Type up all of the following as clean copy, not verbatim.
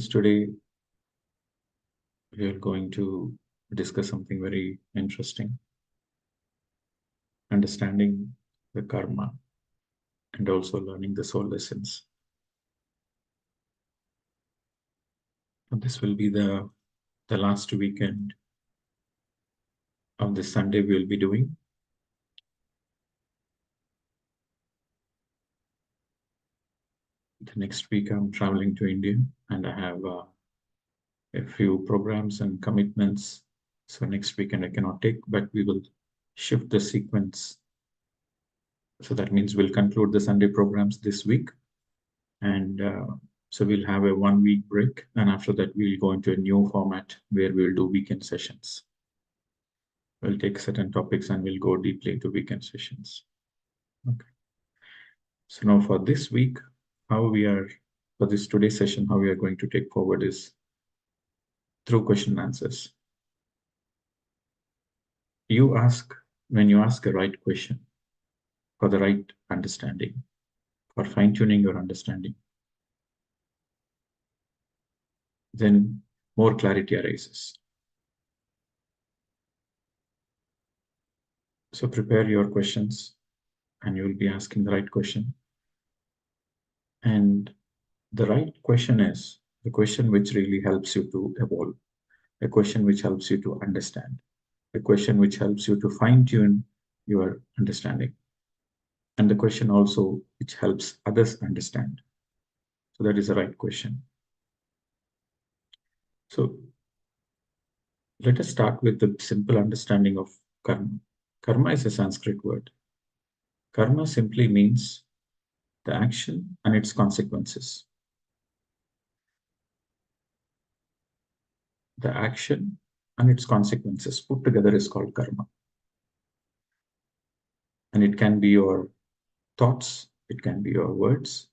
Today, we are going to discuss something very interesting, understanding the karma and also learning the soul lessons. And this will be the last weekend of this Sunday we will be doing. The next week I'm traveling to India and I have a few programs and commitments. So next weekend I cannot take, but we will shift the sequence. So that means we'll conclude the Sunday programs this week. And so we'll have a 1 week break. And after that, we'll go into a new format where we'll do weekend sessions. We'll take certain topics and we'll go deeply into weekend sessions. Okay. So now for this week, for this today's session, how we are going to take forward is through question and answers. When you ask a right question for the right understanding, for fine-tuning your understanding, then more clarity arises. So prepare your questions and you will be asking the right question. And the right question is the question which really helps you to evolve, a question which helps you to understand, a question which helps you to fine-tune your understanding, and the question also which helps others understand. So that is the right question. So let us start with the simple understanding of karma. Karma is a Sanskrit word. Karma simply means the action and its consequences. The action and its consequences put together is called karma. And it can be your thoughts, it can be your words,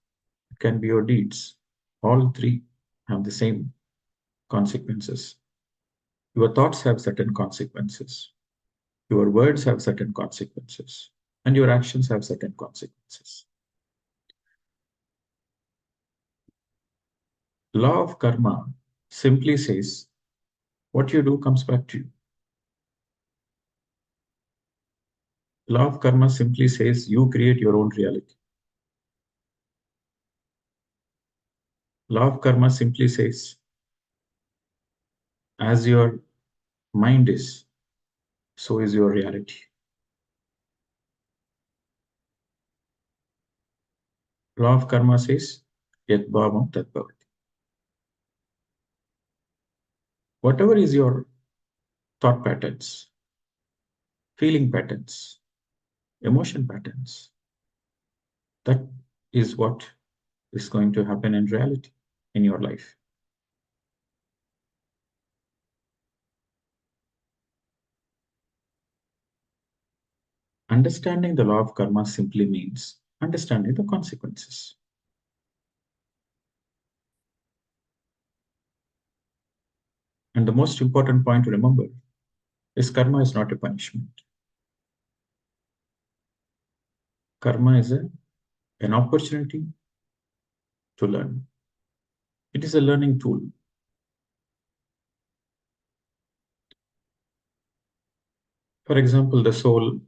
it can be your deeds. All three have the same consequences. Your thoughts have certain consequences. Your words have certain consequences. And your actions have certain consequences. Law of karma simply says, what you do comes back to you. Law of karma simply says, you create your own reality. Law of karma simply says, as your mind is, so is your reality. Law of karma says, yat bhavam tat bhavati. Whatever is your thought patterns, feeling patterns, emotion patterns, that is what is going to happen in reality in your life. Understanding the law of karma simply means understanding the consequences. And the most important point to remember is karma is not a punishment. Karma is an opportunity to learn. It is a learning tool. For example, the soul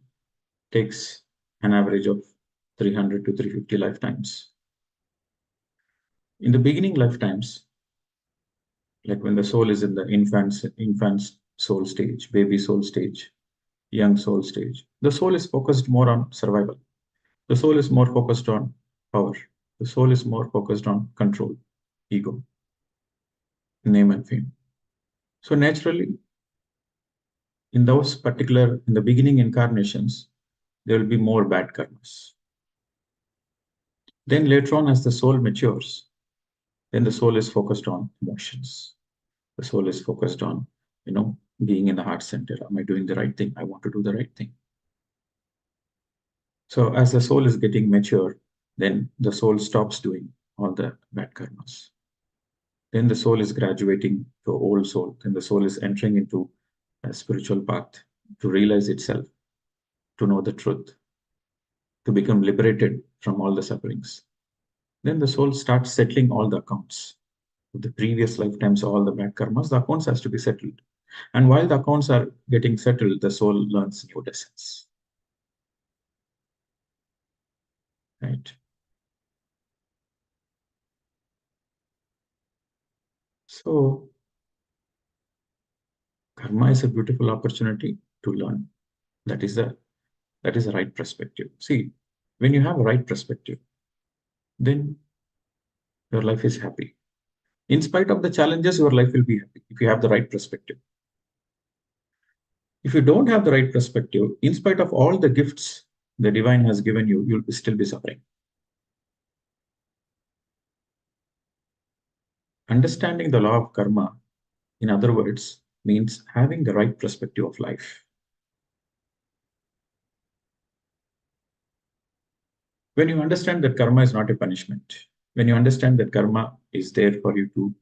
takes an average of 300 to 350 lifetimes. In the beginning lifetimes, like when the soul is in the infant's soul stage, baby soul stage, young soul stage, the soul is focused more on survival. The soul is more focused on power. The soul is more focused on control, ego, name and fame. So naturally, in the beginning incarnations, there will be more bad karmas. Then later on, as the soul matures, then the soul is focused on emotions. The soul is focused on, being in the heart center. Am I doing the right thing? I want to do the right thing. So as the soul is getting mature, then the soul stops doing all the bad karmas. Then the soul is graduating to old soul. Then the soul is entering into a spiritual path to realize itself, to know the truth, to become liberated from all the sufferings. Then the soul starts settling all the accounts. the previous lifetimes, all the bad karmas, the accounts has to be settled. And while the accounts are getting settled, the soul learns new lessons. Right? So karma is a beautiful opportunity to learn. That is the right perspective. See, when you have a right perspective, then your life is happy. In spite of the challenges, your life will be happy if you have the right perspective. If you don't have the right perspective, in spite of all the gifts the divine has given you, you'll still be suffering. Understanding the law of karma, in other words, means having the right perspective of life. When you understand that karma is not a punishment, when you understand that karma is there for you to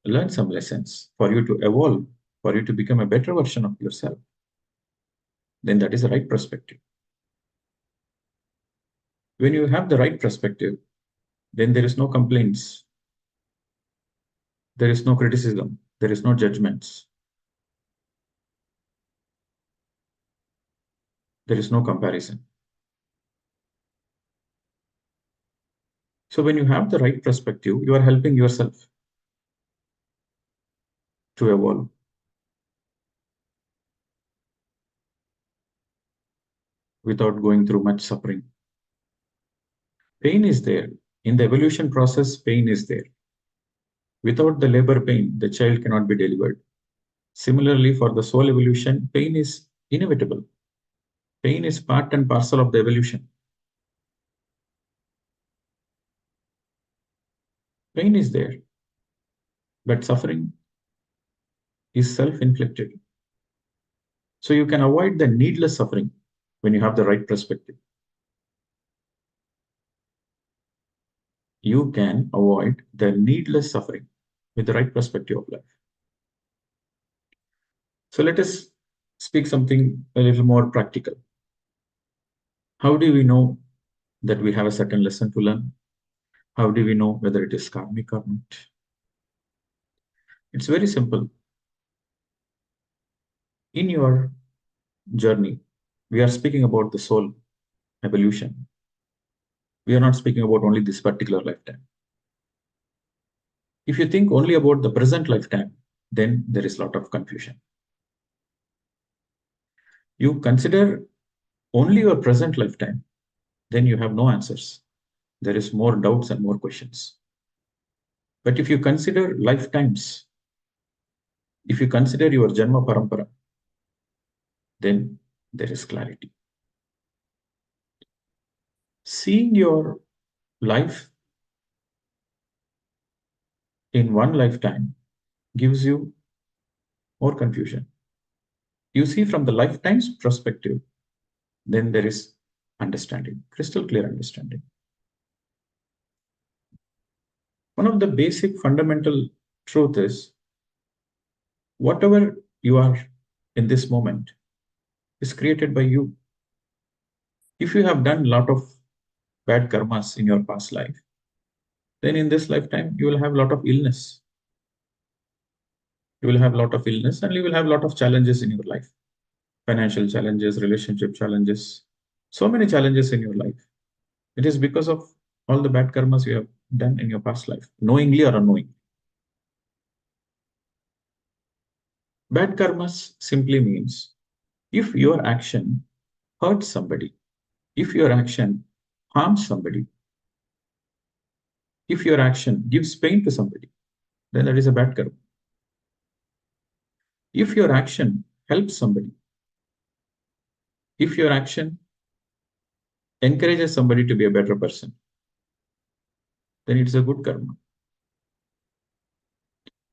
learn some lessons, for you to evolve, for you to become a better version of yourself, then that is the right perspective. When you have the right perspective, then there is no complaints, there is no criticism, there is no judgments, there is no comparison. So when you have the right perspective, you are helping yourself to evolve. Without going through much suffering. Pain is there. In the evolution process, pain is there. Without the labor pain, the child cannot be delivered. Similarly, for the soul evolution, pain is inevitable. Pain is part and parcel of the evolution. Pain is there, but suffering is self-inflicted. So you can avoid the needless suffering when you have the right perspective. You can avoid the needless suffering with the right perspective of life. So let us speak something a little more practical. How do we know that we have a certain lesson to learn? How do we know whether it is karmic or not? It's very simple. In your journey, we are speaking about the soul evolution. We are not speaking about only this particular lifetime. If you think only about the present lifetime, then there is a lot of confusion. You consider only your present lifetime, then you have no answers. There is more doubts and more questions. But if you consider lifetimes, if you consider your Janma Parampara, then there is clarity. Seeing your life in one lifetime gives you more confusion. You see from the lifetime's perspective, then there is understanding, crystal clear understanding. One of the basic fundamental truth is whatever you are in this moment is created by you. If you have done a lot of bad karmas in your past life, then in this lifetime you will have a lot of illness. You will have a lot of illness and you will have a lot of challenges in your life. Financial challenges, relationship challenges, so many challenges in your life. It is because of all the bad karmas you have done in your past life, knowingly or unknowingly. Bad karmas simply means if your action hurts somebody, if your action harms somebody, if your action gives pain to somebody, then that is a bad karma. If your action helps somebody, if your action encourages somebody to be a better person, then it is a good karma.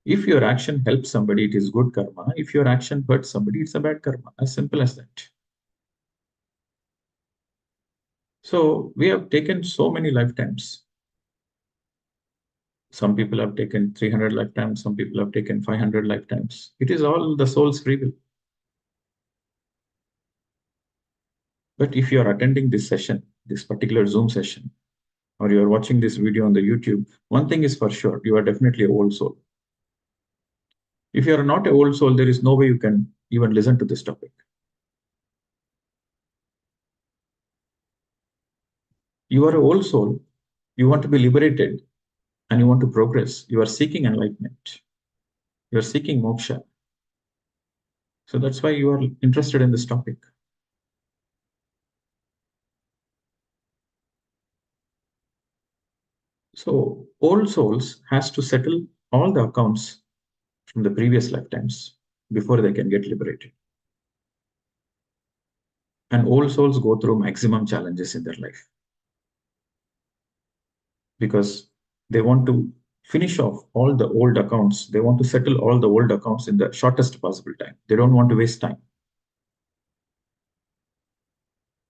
If your action helps somebody, it is good karma. If your action hurts somebody, it's a bad karma. As simple as that. So we have taken so many lifetimes. Some people have taken 300 lifetimes. Some people have taken 500 lifetimes. It is all the soul's free will. But if you are attending this session, this particular Zoom session, or you are watching this video on the YouTube, one thing is for sure, you are definitely an old soul. If you are not an old soul, there is no way you can even listen to this topic. You are an old soul, you want to be liberated, and you want to progress. You are seeking enlightenment. You are seeking moksha. So that's why you are interested in this topic. So old souls has to settle all the accounts from the previous lifetimes before they can get liberated. And old souls go through maximum challenges in their life because they want to finish off all the old accounts. They want to settle all the old accounts in the shortest possible time. They don't want to waste time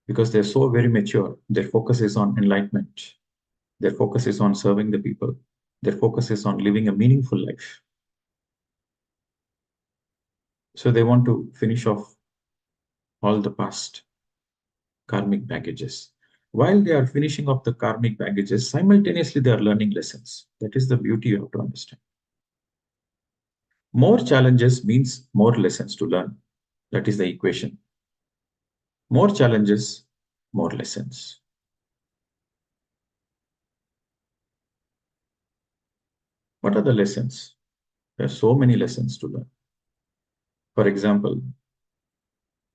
because they're so very mature. Their focus is on enlightenment. Their focus is on serving the people. Their focus is on living a meaningful life. So they want to finish off all the past karmic baggages. While they are finishing off the karmic baggages, simultaneously they are learning lessons. That is the beauty you have to understand. More challenges means more lessons to learn. That is the equation. More challenges, more lessons. What are the lessons? There are so many lessons to learn. For example,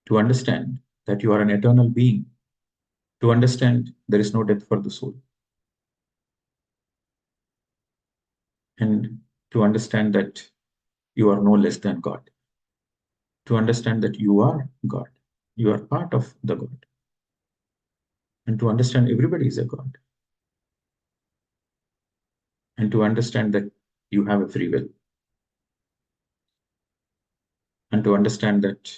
to understand that you are an eternal being, to understand there is no death for the soul, and to understand that you are no less than God, to understand that you are God, you are part of the God, and to understand everybody is a God, and to understand that you have a free will, and to understand that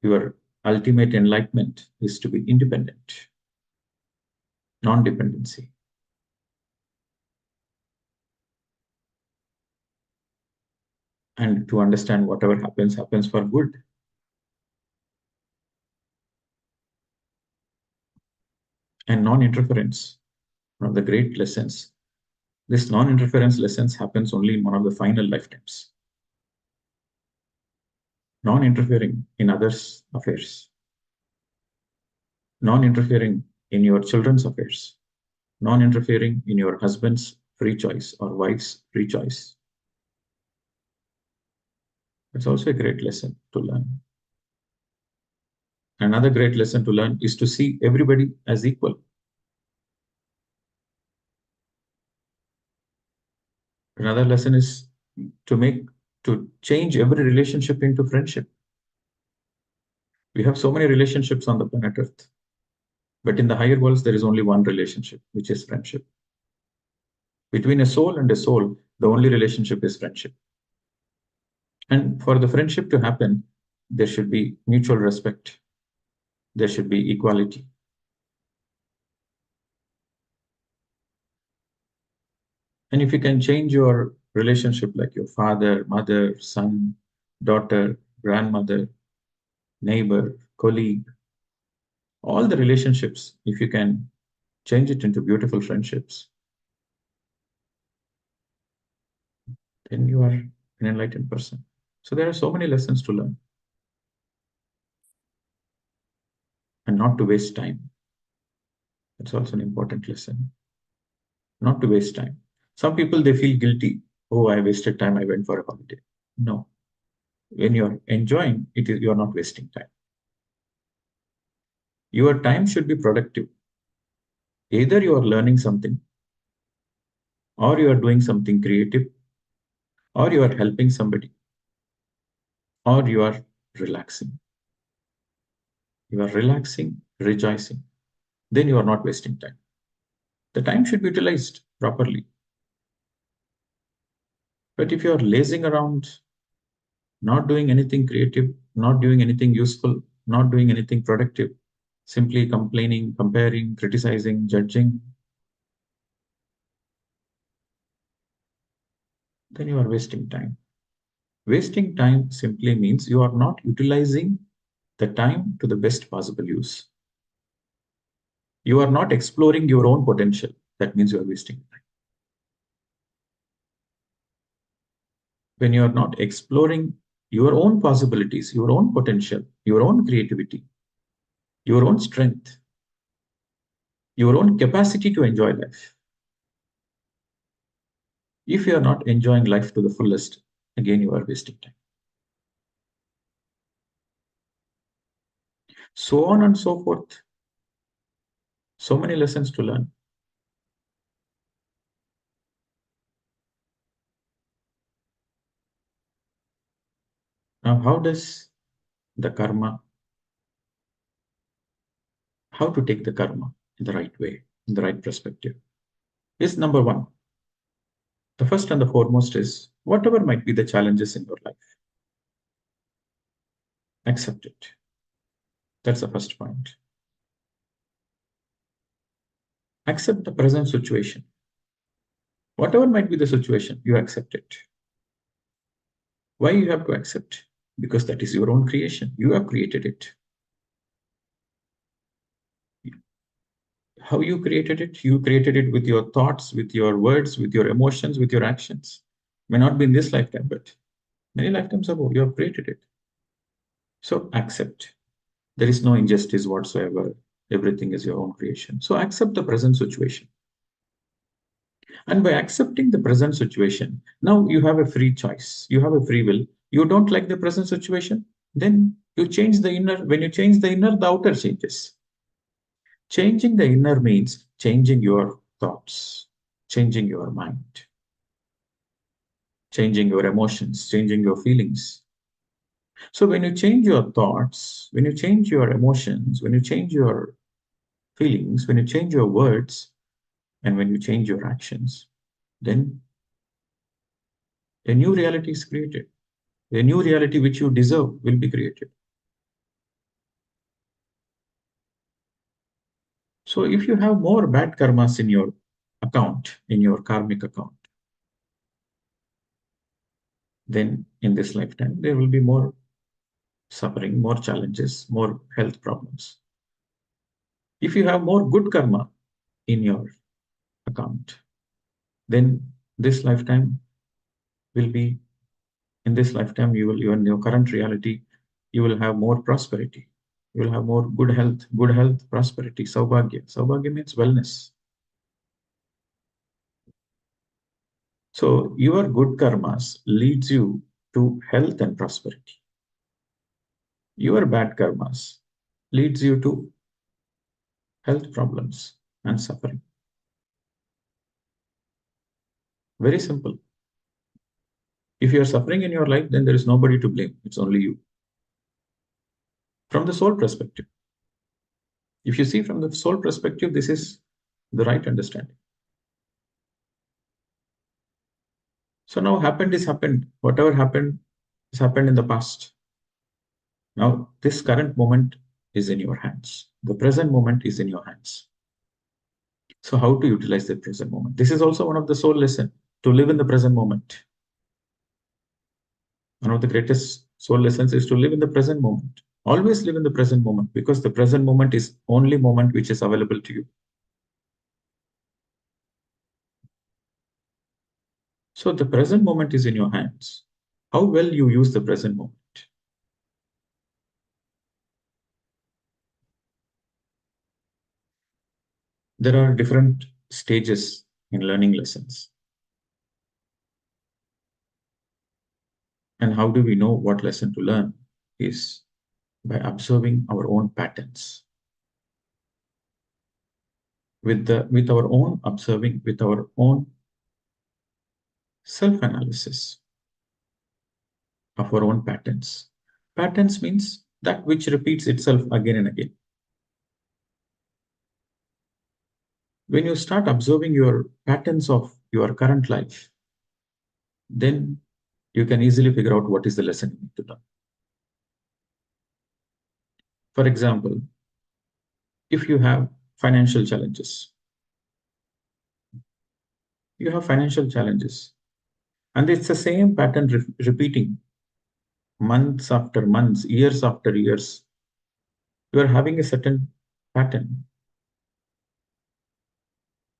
your ultimate enlightenment is to be independent, non-dependency. And to understand whatever happens, happens for good. And non-interference, one of the great lessons. This non-interference lessons happens only in one of the final lifetimes. Non-interfering in others' affairs. Non-interfering in your children's affairs. Non-interfering in your husband's free choice or wife's free choice. It's also a great lesson to learn. Another great lesson to learn is to see everybody as equal. Another lesson is to change every relationship into friendship. We have so many relationships on the planet Earth, but in the higher worlds, there is only one relationship, which is friendship. Between a soul and a soul, the only relationship is friendship. And for the friendship to happen, there should be mutual respect. There should be equality. And if you can change your relationship, like your father, mother, son, daughter, grandmother, neighbor, colleague, all the relationships, if you can change it into beautiful friendships, then you are an enlightened person. So there are so many lessons to learn. And not to waste time. That's also an important lesson. Not to waste time. Some people, they feel guilty. Oh, I wasted time. I went for a holiday. No. When you're enjoying, you're not wasting time. Your time should be productive. Either you are learning something, or you are doing something creative, or you are helping somebody, or you are relaxing. You are relaxing, rejoicing. Then you are not wasting time. The time should be utilized properly. But if you are lazing around, not doing anything creative, not doing anything useful, not doing anything productive, simply complaining, comparing, criticizing, judging, then you are wasting time. Wasting time simply means you are not utilizing the time to the best possible use. You are not exploring your own potential. That means you are wasting time. when you are not exploring your own possibilities, your own potential, your own creativity, your own strength, your own capacity to enjoy life. If you are not enjoying life to the fullest, again, you are wasting time. So on and so forth. So many lessons to learn. Now, how to take the karma in the right way, in the right perspective, is number one. The first and the foremost is whatever might be the challenges in your life, accept it. That's the first point. Accept the present situation. Whatever might be the situation, you accept it. Why you have to accept? Because that is your own creation. You have created it. How you created it? You created it with your thoughts, with your words, with your emotions, with your actions. May not be in this lifetime, but many lifetimes ago, you have created it. So accept. There is no injustice whatsoever. Everything is your own creation. So accept the present situation. And by accepting the present situation, now you have a free choice. You have a free will. You don't like the present situation, then you change the inner. When you change the inner, the outer changes. Changing the inner means changing your thoughts, changing your mind, changing your emotions, changing your feelings. So when you change your thoughts, when you change your emotions, when you change your feelings, when you change your words, and when you change your actions, then a new reality is created. A new reality which you deserve will be created. So if you have more bad karmas in your account, in your karmic account, then in this lifetime, there will be more suffering, more challenges, more health problems. If you have more good karma in your account, then this lifetime will be, in this lifetime, you will, in your current reality, you will have more prosperity. You will have more good health, prosperity, saubhagya. Saubhagya means wellness. So your good karmas leads you to health and prosperity. Your bad karmas leads you to health problems and suffering. Very simple. If you are suffering in your life, then there is nobody to blame. It's only you. From the soul perspective. If you see from the soul perspective, this is the right understanding. So now happened is happened. Whatever happened has happened in the past. Now this current moment is in your hands. The present moment is in your hands. So how to utilize the present moment? This is also one of the soul lesson, to live in the present moment. One of the greatest soul lessons is to live in the present moment. Always live in the present moment, because the present moment is only moment which is available to you. So the present moment is in your hands. How well you use the present moment. There are different stages in learning lessons. And how do we know what lesson to learn? Is by observing our own patterns. With our own observing, with our own self-analysis of our own patterns. Patterns means that which repeats itself again and again. When you start observing your patterns of your current life, then you can easily figure out what is the lesson you need to learn. For example, if you have financial challenges, and it's the same pattern repeating months after months, years after years. You are having a certain pattern.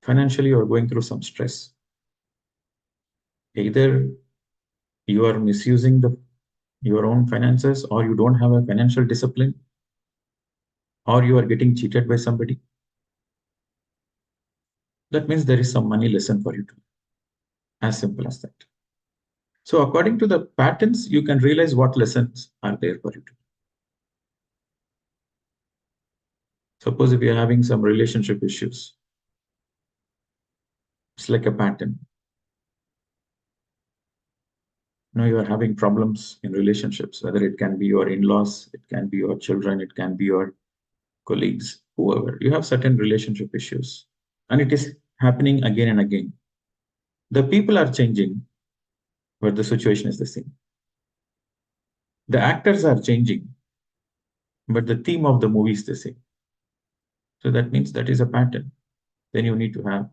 Financially, you are going through some stress. Either you are misusing your own finances, or you don't have a financial discipline, or you are getting cheated by somebody, that means there is some money lesson for you to, as simple as that. So according to the patterns, you can realize what lessons are there for you to. Suppose if you're having some relationship issues, it's like a pattern. You are having problems in relationships, whether it can be your in-laws, it can be your children, it can be your colleagues, whoever. You have certain relationship issues, and it is happening again and again. The people are changing, but the situation is the same. The actors are changing, but the theme of the movie is the same. So that means that is a pattern. Then you need to have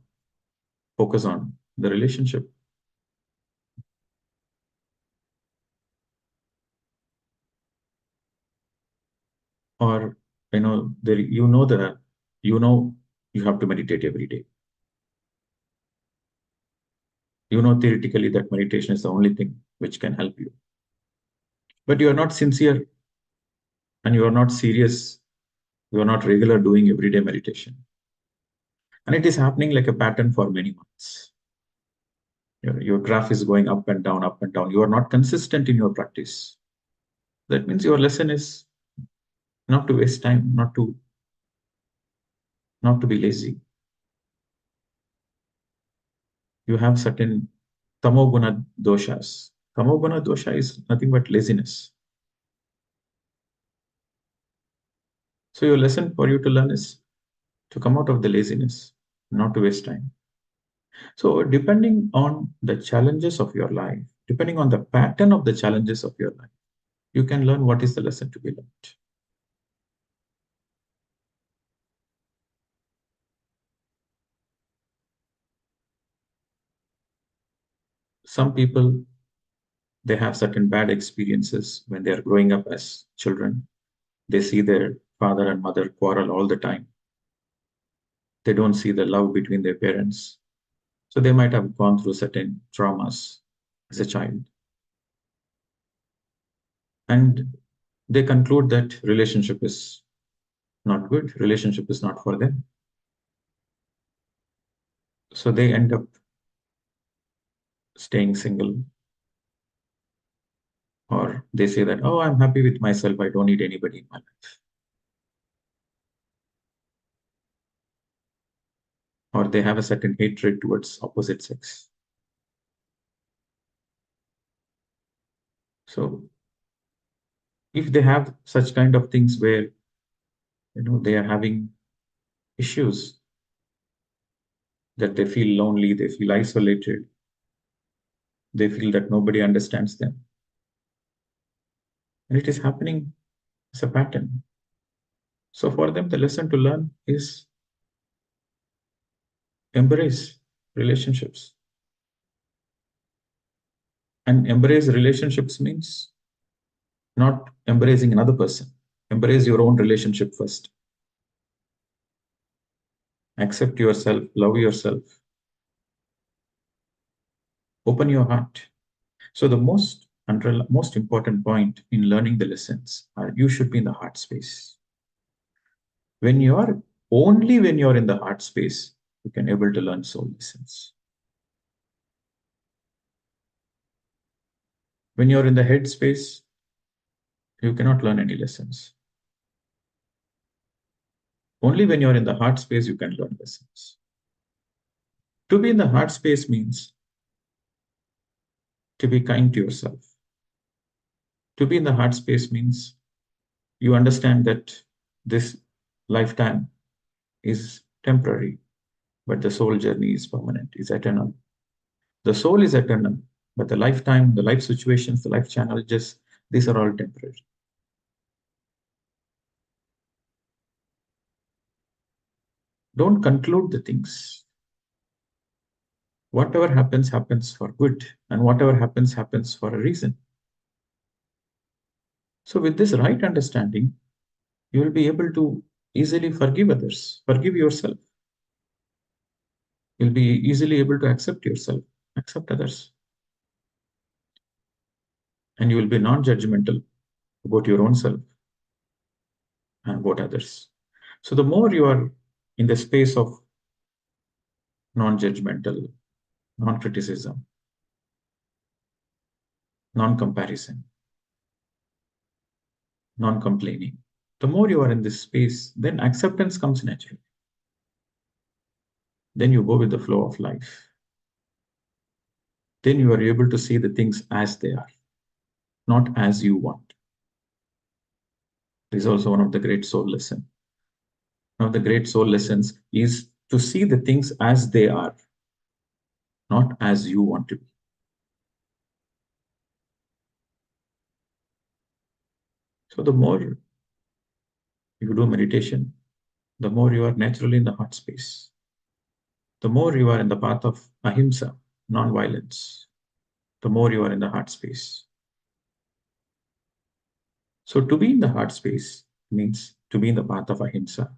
focus on the relationship. Or there, you have to meditate every day. Theoretically that meditation is the only thing which can help you, but you are not sincere, and you are not serious, you are not regular doing everyday meditation, and it is happening like a pattern for many months. Your graph is going up and down, up and down. You are not consistent in your practice. That means your lesson is not to waste time, not to be lazy. You have certain tamoguna doshas. Tamoguna dosha is nothing but laziness. So your lesson for you to learn is to come out of the laziness, not to waste time. So depending on the challenges of your life, depending on the pattern of the challenges of your life, you can learn what is the lesson to be learned. Some people, they have certain bad experiences when they are growing up as children. They see their father and mother quarrel all the time. They don't see the love between their parents. So they might have gone through certain traumas as a child. And they conclude that relationship is not good, relationship is not for them. So they end up staying single, or they say that, oh, I'm happy with myself, I don't need anybody in my life. Or they have a certain hatred towards opposite sex. So if they have such kind of things where they are having issues, that they feel lonely, they feel isolated, they feel that nobody understands them, and it is happening as a pattern. So for them, the lesson to learn is embrace relationships. And embrace relationships means not embracing another person. Embrace your own relationship first. Accept yourself, love yourself, open your heart. So the most important point in learning the lessons are you should be in the heart space. When you're in the heart space, you can able to learn soul lessons. When you're in the head space, you cannot learn any lessons. Only when you're in the heart space, you can learn lessons. To be in the heart space means to be kind to yourself. To be in the heart space means you understand that this lifetime is temporary, but the soul journey is permanent, is eternal. The soul is eternal, but the lifetime, the life situations, the life challenges, these are all temporary. Don't conclude the things. Whatever happens, happens for good, and whatever happens, happens for a reason. So, with this right understanding, you will be able to easily forgive others, forgive yourself. You'll be easily able to accept yourself, accept others. And you will be non-judgmental about your own self and about others. So the more you are in the space of non-judgmental, non-criticism, non-comparison, non-complaining, the more you are in this space, then acceptance comes naturally. Then you go with the flow of life. Then you are able to see the things as they are, not as you want. This is also one of the great soul lessons. One of the great soul lessons is to see the things as they are, not as you want to be. So the more you do meditation, the more you are naturally in the heart space. The more you are in the path of ahimsa, non-violence, the more you are in the heart space. So to be in the heart space means to be in the path of ahimsa,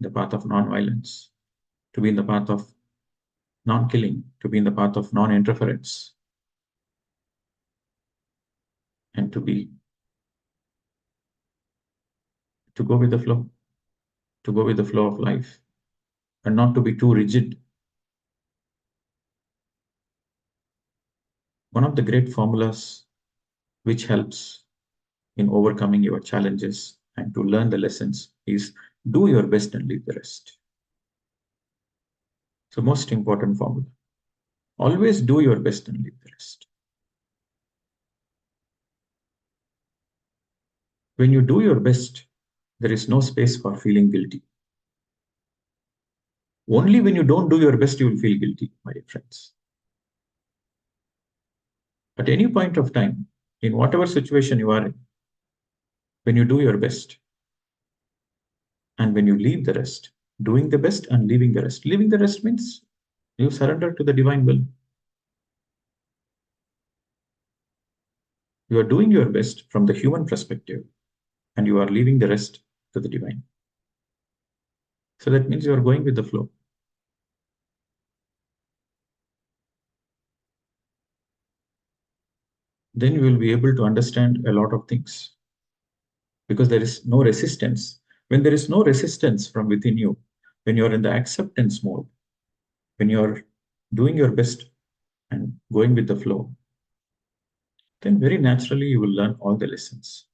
the path of non-violence, to be in the path of non-killing, to be in the path of non-interference, and to go with the flow, to go with the flow of life, and not to be too rigid. One of the great formulas which helps in overcoming your challenges and to learn the lessons is do your best and leave the rest. It's the most important formula. Always do your best and leave the rest. When you do your best, there is no space for feeling guilty. Only when you don't do your best, you will feel guilty, my dear friends. At any point of time, in whatever situation you are in, when you do your best and when you leave the rest, doing the best and leaving the rest. Leaving the rest means you surrender to the divine will. You are doing your best from the human perspective and you are leaving the rest to the divine. So that means you are going with the flow. Then you will be able to understand a lot of things because there is no resistance. When there is no resistance from within you, when you are in the acceptance mode, when you are doing your best and going with the flow, then very naturally you will learn all the lessons.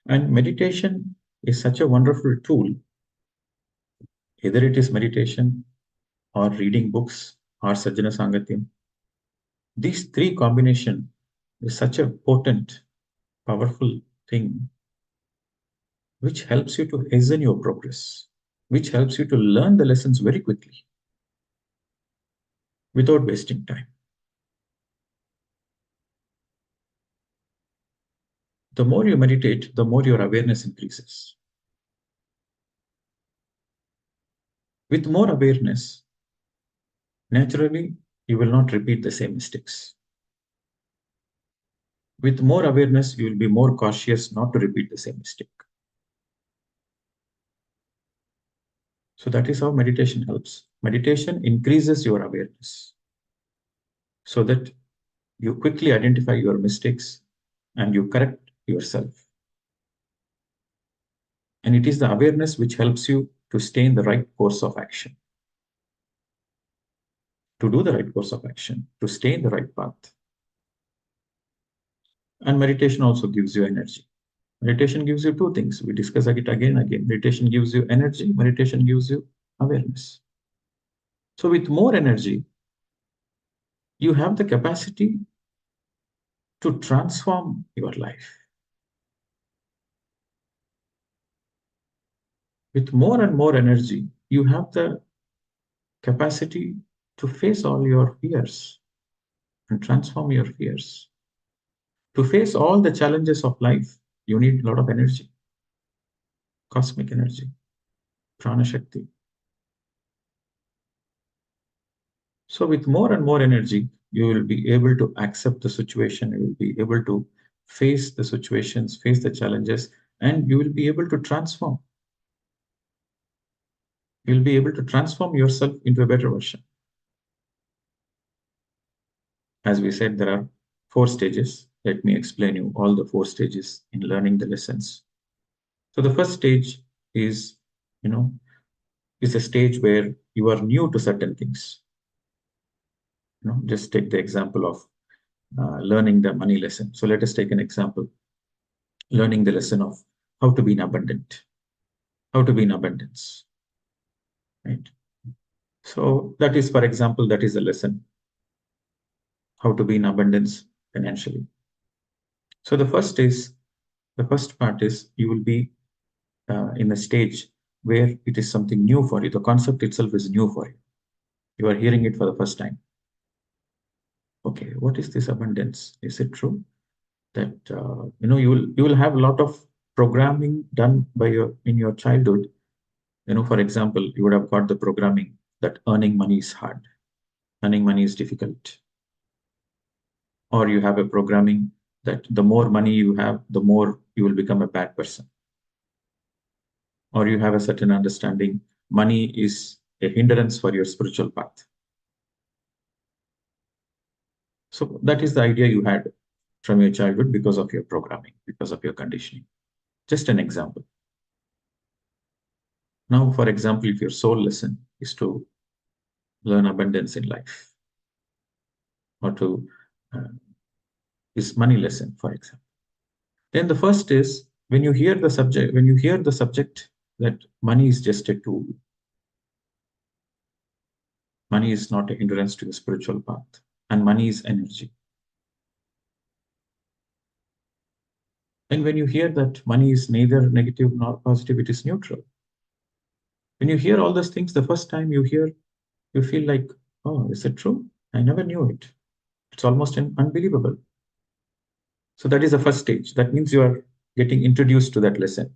And meditation is such a wonderful tool. Either it is meditation or reading books or Sajjana Sangatyam. These three combination is such a potent, powerful thing which helps you to hasten your progress, which helps you to learn the lessons very quickly without wasting time. The more you meditate, the more your awareness increases. With more awareness, naturally, you will not repeat the same mistakes. With more awareness, you will be more cautious not to repeat the same mistake. So that is how meditation helps. Meditation increases your awareness so that you quickly identify your mistakes and you correct yourself. And it is the awareness which helps you to stay in the right course of action, to do the right course of action, to stay in the right path. And meditation also gives you energy. Meditation gives you two things. We discuss it again and again. Meditation gives you energy. Meditation gives you awareness. So with more energy, you have the capacity to transform your life. With more and more energy, you have the capacity to face all your fears and transform your fears. To face all the challenges of life, you need a lot of energy, cosmic energy, prana shakti. So with more and more energy, you will be able to accept the situation, you will be able to face the situations, face the challenges, and you will be able to transform. You will be able to transform yourself into a better version. as we said, there are 4 stages. Let me explain you all the 4 stages in learning the lessons. So the first stage is, is a stage where you are new to certain things. Just take the example of learning the money lesson. So let us take an example, learning the lesson of how to be in abundant, how to be in abundance, right? So that is, for example, that is a lesson, how to be in abundance financially. So the first part is you will be in a stage where it is something new for you. The concept itself is new for you. You are hearing it for the first time. Okay, what is this abundance? Is it true that you will have a lot of programming done by in your childhood? For example, you would have got the programming that earning money is hard, earning money is difficult, or you have a programming that the more money you have, the more you will become a bad person, or you have a certain understanding money is a hindrance for your spiritual path. So that is the idea you had from your childhood because of your programming, because of your conditioning. Just an example. Now, for example, if your soul lesson is to learn abundance in life, or to is money lesson, for example, then the first is when you hear the subject that money is just a tool, money is not a hindrance to the spiritual path, and money is energy. And when you hear that money is neither negative nor positive, it is neutral. When you hear all those things, the first time you hear, you feel like, oh, is it true? I never knew it. It's almost unbelievable. So that is the first stage. That means you are getting introduced to that lesson.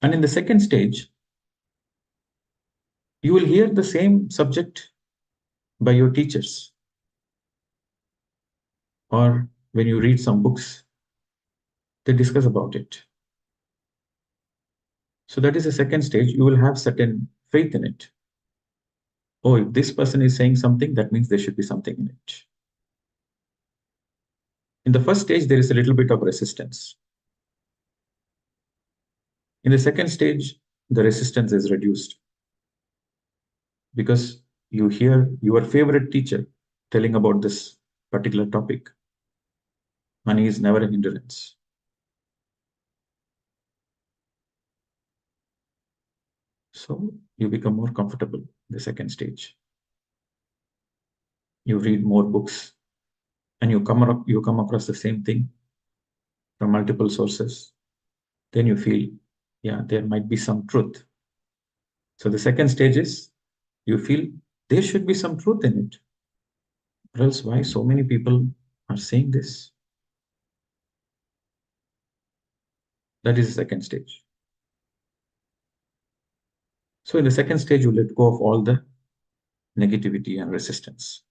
And in the second stage, you will hear the same subject by your teachers, or when you read some books, they discuss about it. So that is the second stage. You will have certain faith in it. Oh, if this person is saying something, that means there should be something in it. In the first stage, there is a little bit of resistance. In the second stage, the resistance is reduced because you hear your favorite teacher telling about this particular topic. Money is never a hindrance. So you become more comfortable in the second stage. You read more books and you come across the same thing from multiple sources. Then you feel, yeah, there might be some truth. So the second stage is you feel there should be some truth in it. Or else why so many people are saying this? That is the second stage. So in the second stage, you let go of all the negativity and resistance.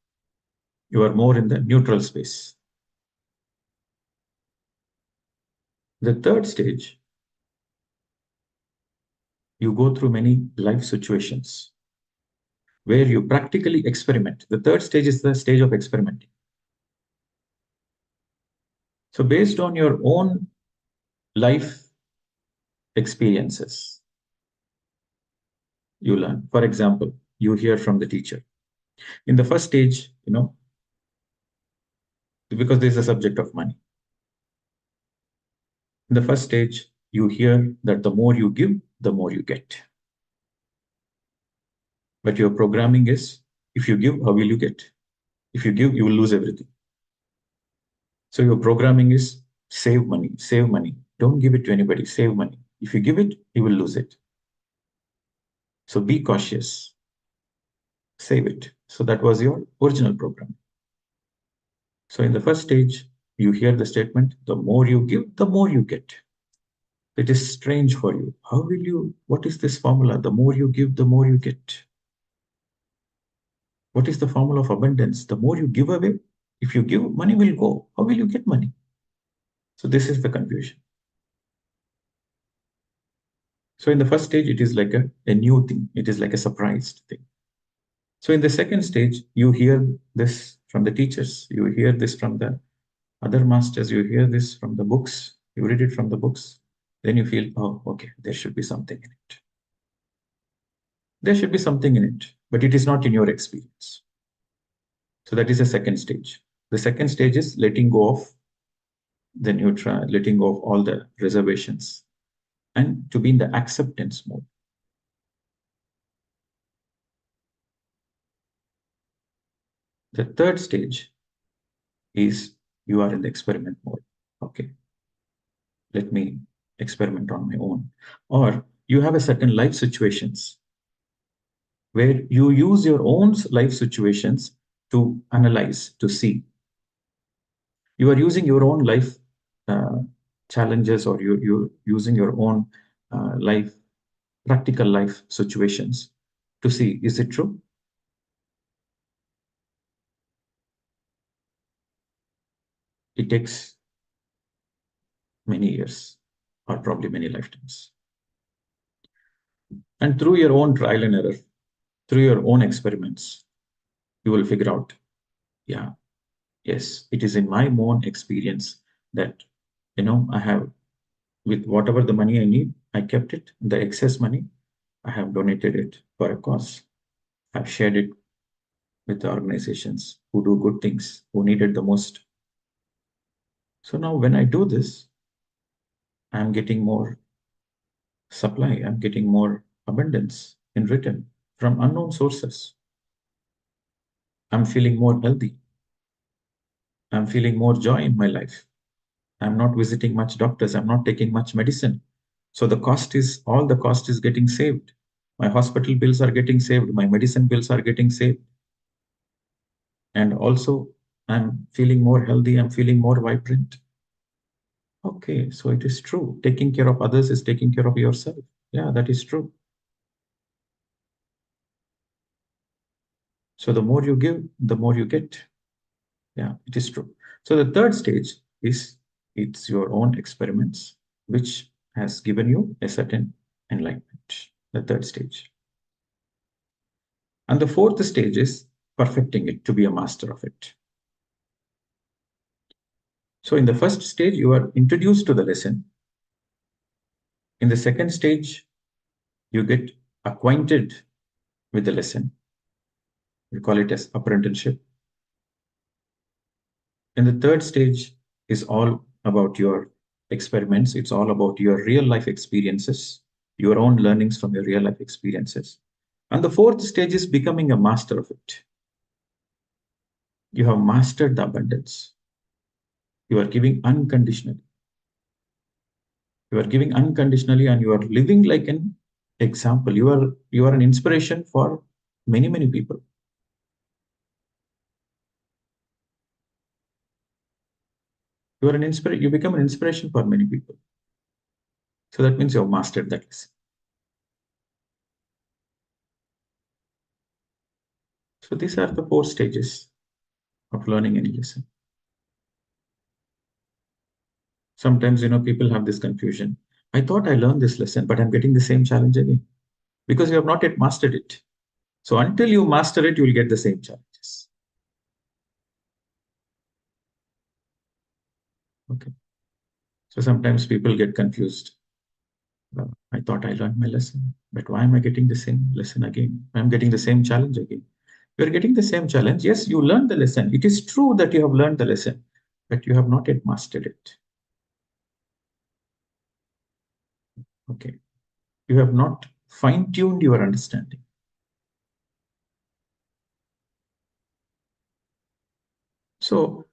You are more in the neutral space. The third stage, you go through many life situations where you practically experiment. The third stage is the stage of experimenting. So based on your own life experiences, you learn. For example, you hear from the teacher. In the first stage, because this is a subject of money. In the first stage, you hear that the more you give, the more you get. But your programming is, if you give, how will you get? If you give, you will lose everything. So your programming is save money, save money. Don't give it to anybody, save money. If you give it, you will lose it. So be cautious, save it. So that was your original program. So in the first stage, you hear the statement, the more you give, the more you get. It is strange for you. What is this formula? The more you give, the more you get. What is the formula of abundance? The more you give away, if you give, money will go. How will you get money? So this is the confusion. So in the first stage, it is like a new thing. It is like a surprised thing. So in the second stage, you hear this from the teachers, you hear this from the other masters, you hear this from the books, you read it from the books, then you feel, oh, okay, there should be something in it. There should be something in it, but it is not in your experience. So that is the second stage. The second stage is letting go of the neutral, letting go of all the reservations and to be in the acceptance mode. The third stage is you are in the experiment mode. Okay, let me experiment on my own. Or you have a certain life situations where you use your own life situations to analyze, to see. You are using your own life uh, challenges, or you're using your own life, practical life situations to see, is it true? It takes many years or probably many lifetimes. And through your own trial and error, through your own experiments, you will figure out, yeah, yes, it is in my own experience that, I have, with whatever the money I need, I kept it. The excess money, I have donated it for a cause. I've shared it with the organizations who do good things, who need it the most. So now when I do this, I'm getting more supply, I'm getting more abundance in return from unknown sources. I'm feeling more healthy. I'm feeling more joy in my life. I'm not visiting much doctors. I'm not taking much medicine. So all the cost is getting saved. My hospital bills are getting saved. My medicine bills are getting saved. And also I'm feeling more healthy. I'm feeling more vibrant. Okay, so it is true. Taking care of others is taking care of yourself. Yeah, that is true. So the more you give, the more you get. Yeah, it is true. So the third stage is it's your own experiments, which has given you a certain enlightenment. The third stage. And the fourth stage is perfecting it to be a master of it. So in the first stage, you are introduced to the lesson. In the second stage, you get acquainted with the lesson. We call it as apprenticeship. And the third stage is all about your experiments. It's all about your real life experiences, your own learnings from your real life experiences. And the fourth stage is becoming a master of it. You have mastered the abundance. You are giving unconditionally. You are giving unconditionally, and you are living like an example. You are an inspiration for many, many people. You become an inspiration for many people. So that means you have mastered that lesson. So these are the four stages of learning any lesson. Sometimes, people have this confusion. I thought I learned this lesson, but I'm getting the same challenge again because you have not yet mastered it. So until you master it, you will get the same challenges. Okay. So sometimes people get confused. I thought I learned my lesson, but why am I getting the same lesson again? I'm getting the same challenge again. You're getting the same challenge. Yes, you learned the lesson. It is true that you have learned the lesson, but you have not yet mastered it. Okay. You have not fine-tuned your understanding. So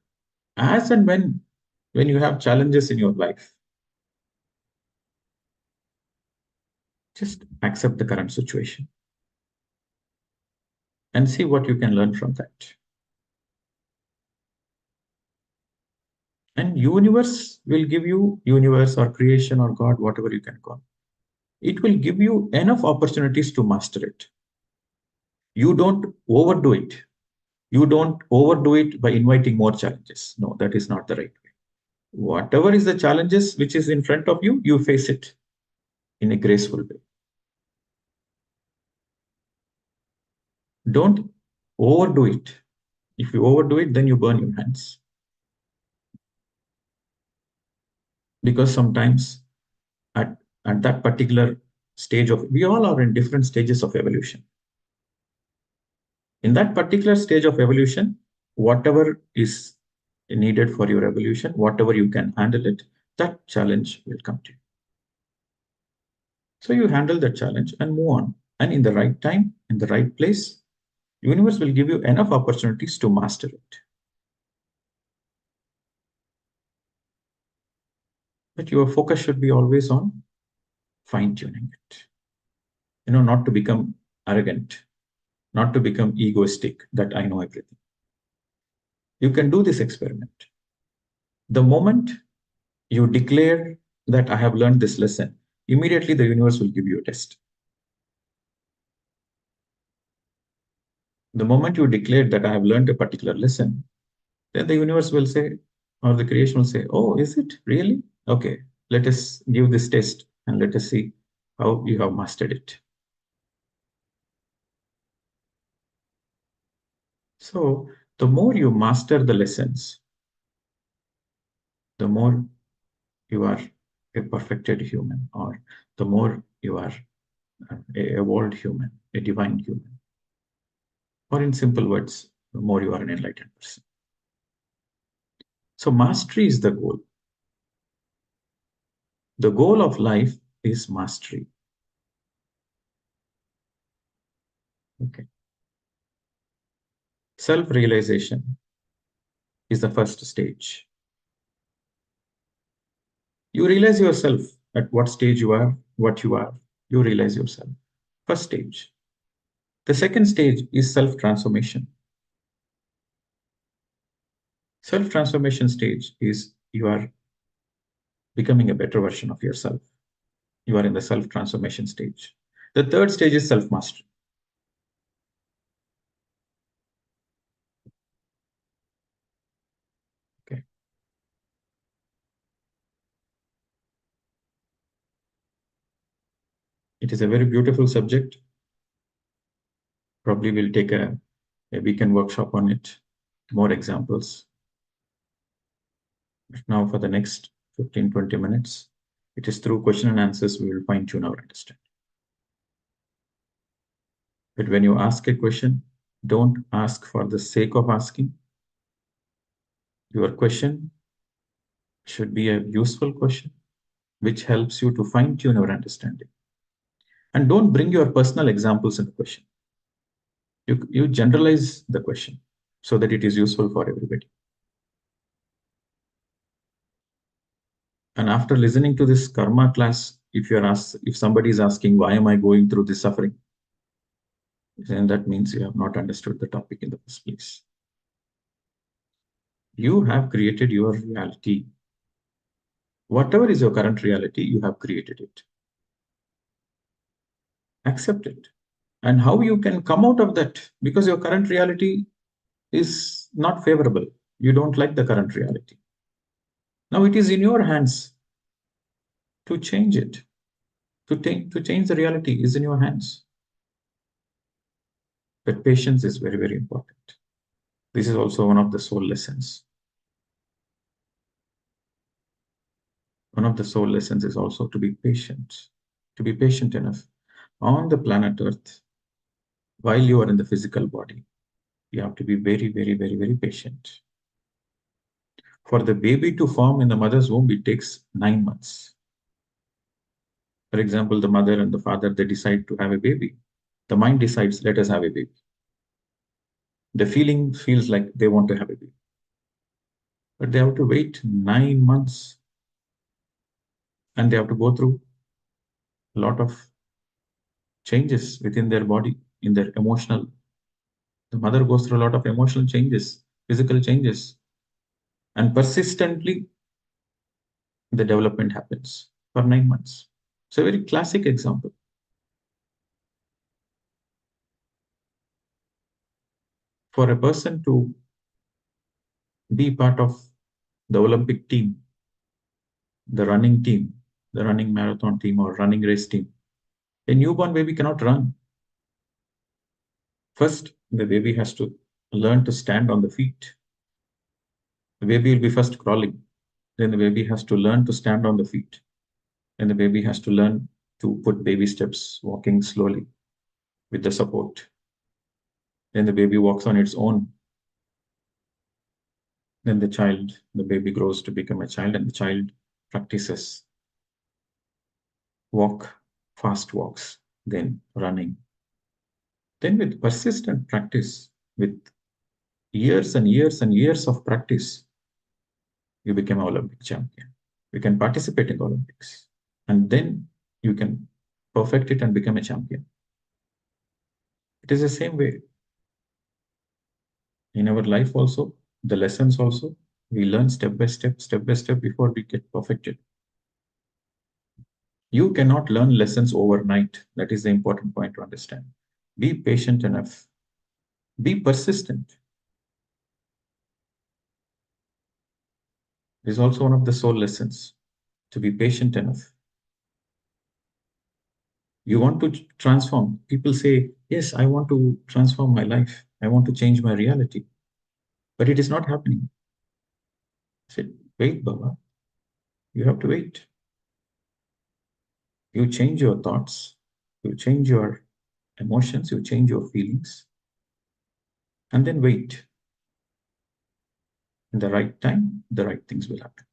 as and when you have challenges in your life, just accept the current situation and see what you can learn from that. And universe will give you, universe or creation or God, whatever you can call, it will give you enough opportunities to master it. You don't overdo it. You don't overdo it by inviting more challenges. No, that is not the right way. Whatever is the challenges which is in front of you, you face it in a graceful way. Don't overdo it. If you overdo it, then you burn your hands. Because sometimes at, at that particular stage of, we all are in different stages of evolution. In that particular stage of evolution, whatever is needed for your evolution, whatever you can handle it, that challenge will come to you. So you handle that challenge and move on. And in the right time, in the right place, universe will give you enough opportunities to master it. But your focus should be always on fine-tuning it. Not to become arrogant, not to become egoistic that I know everything. You can do this experiment. The moment you declare that I have learned this lesson, immediately the universe will give you a test. The moment you declare that I have learned a particular lesson, then the universe will say, or the creation will say, oh, is it really? Okay, let us give this test and let us see how you have mastered it. So the more you master the lessons, the more you are a perfected human, or the more you are a evolved human, a divine human. Or in simple words, the more you are an enlightened person. So mastery is the goal. The goal of life is mastery. Okay. Self-realization is the first stage. You realize yourself at what stage you are, what you are. You realize yourself. First stage. The second stage is self-transformation. Self-transformation stage is you are becoming a better version of yourself. You are in the self-transformation stage. The third stage is self-mastery. Okay. It is a very beautiful subject. Probably we'll take a weekend workshop on it, more examples. But now for the next 15-20 minutes, it is through question and answers we will fine-tune our understanding. But when you ask a question, don't ask for the sake of asking. Your question should be a useful question, which helps you to fine-tune your understanding. And don't bring your personal examples in the question. You generalize the question so that it is useful for everybody. And after listening to this karma class, if somebody is asking, why am I going through this suffering? Then that means you have not understood the topic in the first place. You have created your reality. Whatever is your current reality, you have created it. Accept it. And how you can come out of that, because your current reality is not favorable. You don't like the current reality. Now it is in your hands to change it. To change the reality is in your hands. But patience is very, very important. This is also one of the soul lessons. One of the soul lessons is also to be patient enough. On the planet Earth, while you are in the physical body, you have to be very, very, very, very patient. For the baby to form in the mother's womb, it takes 9 months. For example, the mother and the father, they decide to have a baby. The mind decides, let us have a baby. The feeling feels like they want to have a baby. But they have to wait 9 months. And they have to go through a lot of changes within their body, in their emotional. The mother goes through a lot of emotional changes, physical changes. And persistently, the development happens for 9 months. It's a very classic example. For a person to be part of the Olympic team, the running team, the running marathon team or running race team, a newborn baby cannot run. First, The baby has to learn to stand on the feet. The baby will be first crawling. Then the baby has to learn to stand on the feet. Then the baby has to learn to put baby steps, walking slowly with the support. Then the baby walks on its own. Then the baby grows to become a child, and the child practices fast walks, then running. Then with persistent practice, with years and years and years of practice, you become an Olympic champion. You can participate in the Olympics. And then you can perfect it and become a champion. It is the same way in our life also, the lessons also, we learn step by step before we get perfected. You cannot learn lessons overnight. That is the important point to understand. Be patient enough. Be persistent. It is also one of the soul lessons, to be patient enough. You want to transform. People say, yes, I want to transform my life. I want to change my reality. But it is not happening. I said, wait, Baba. You have to wait. You change your thoughts. You change your emotions. You change your feelings. And then wait. In the right time, the right things will happen.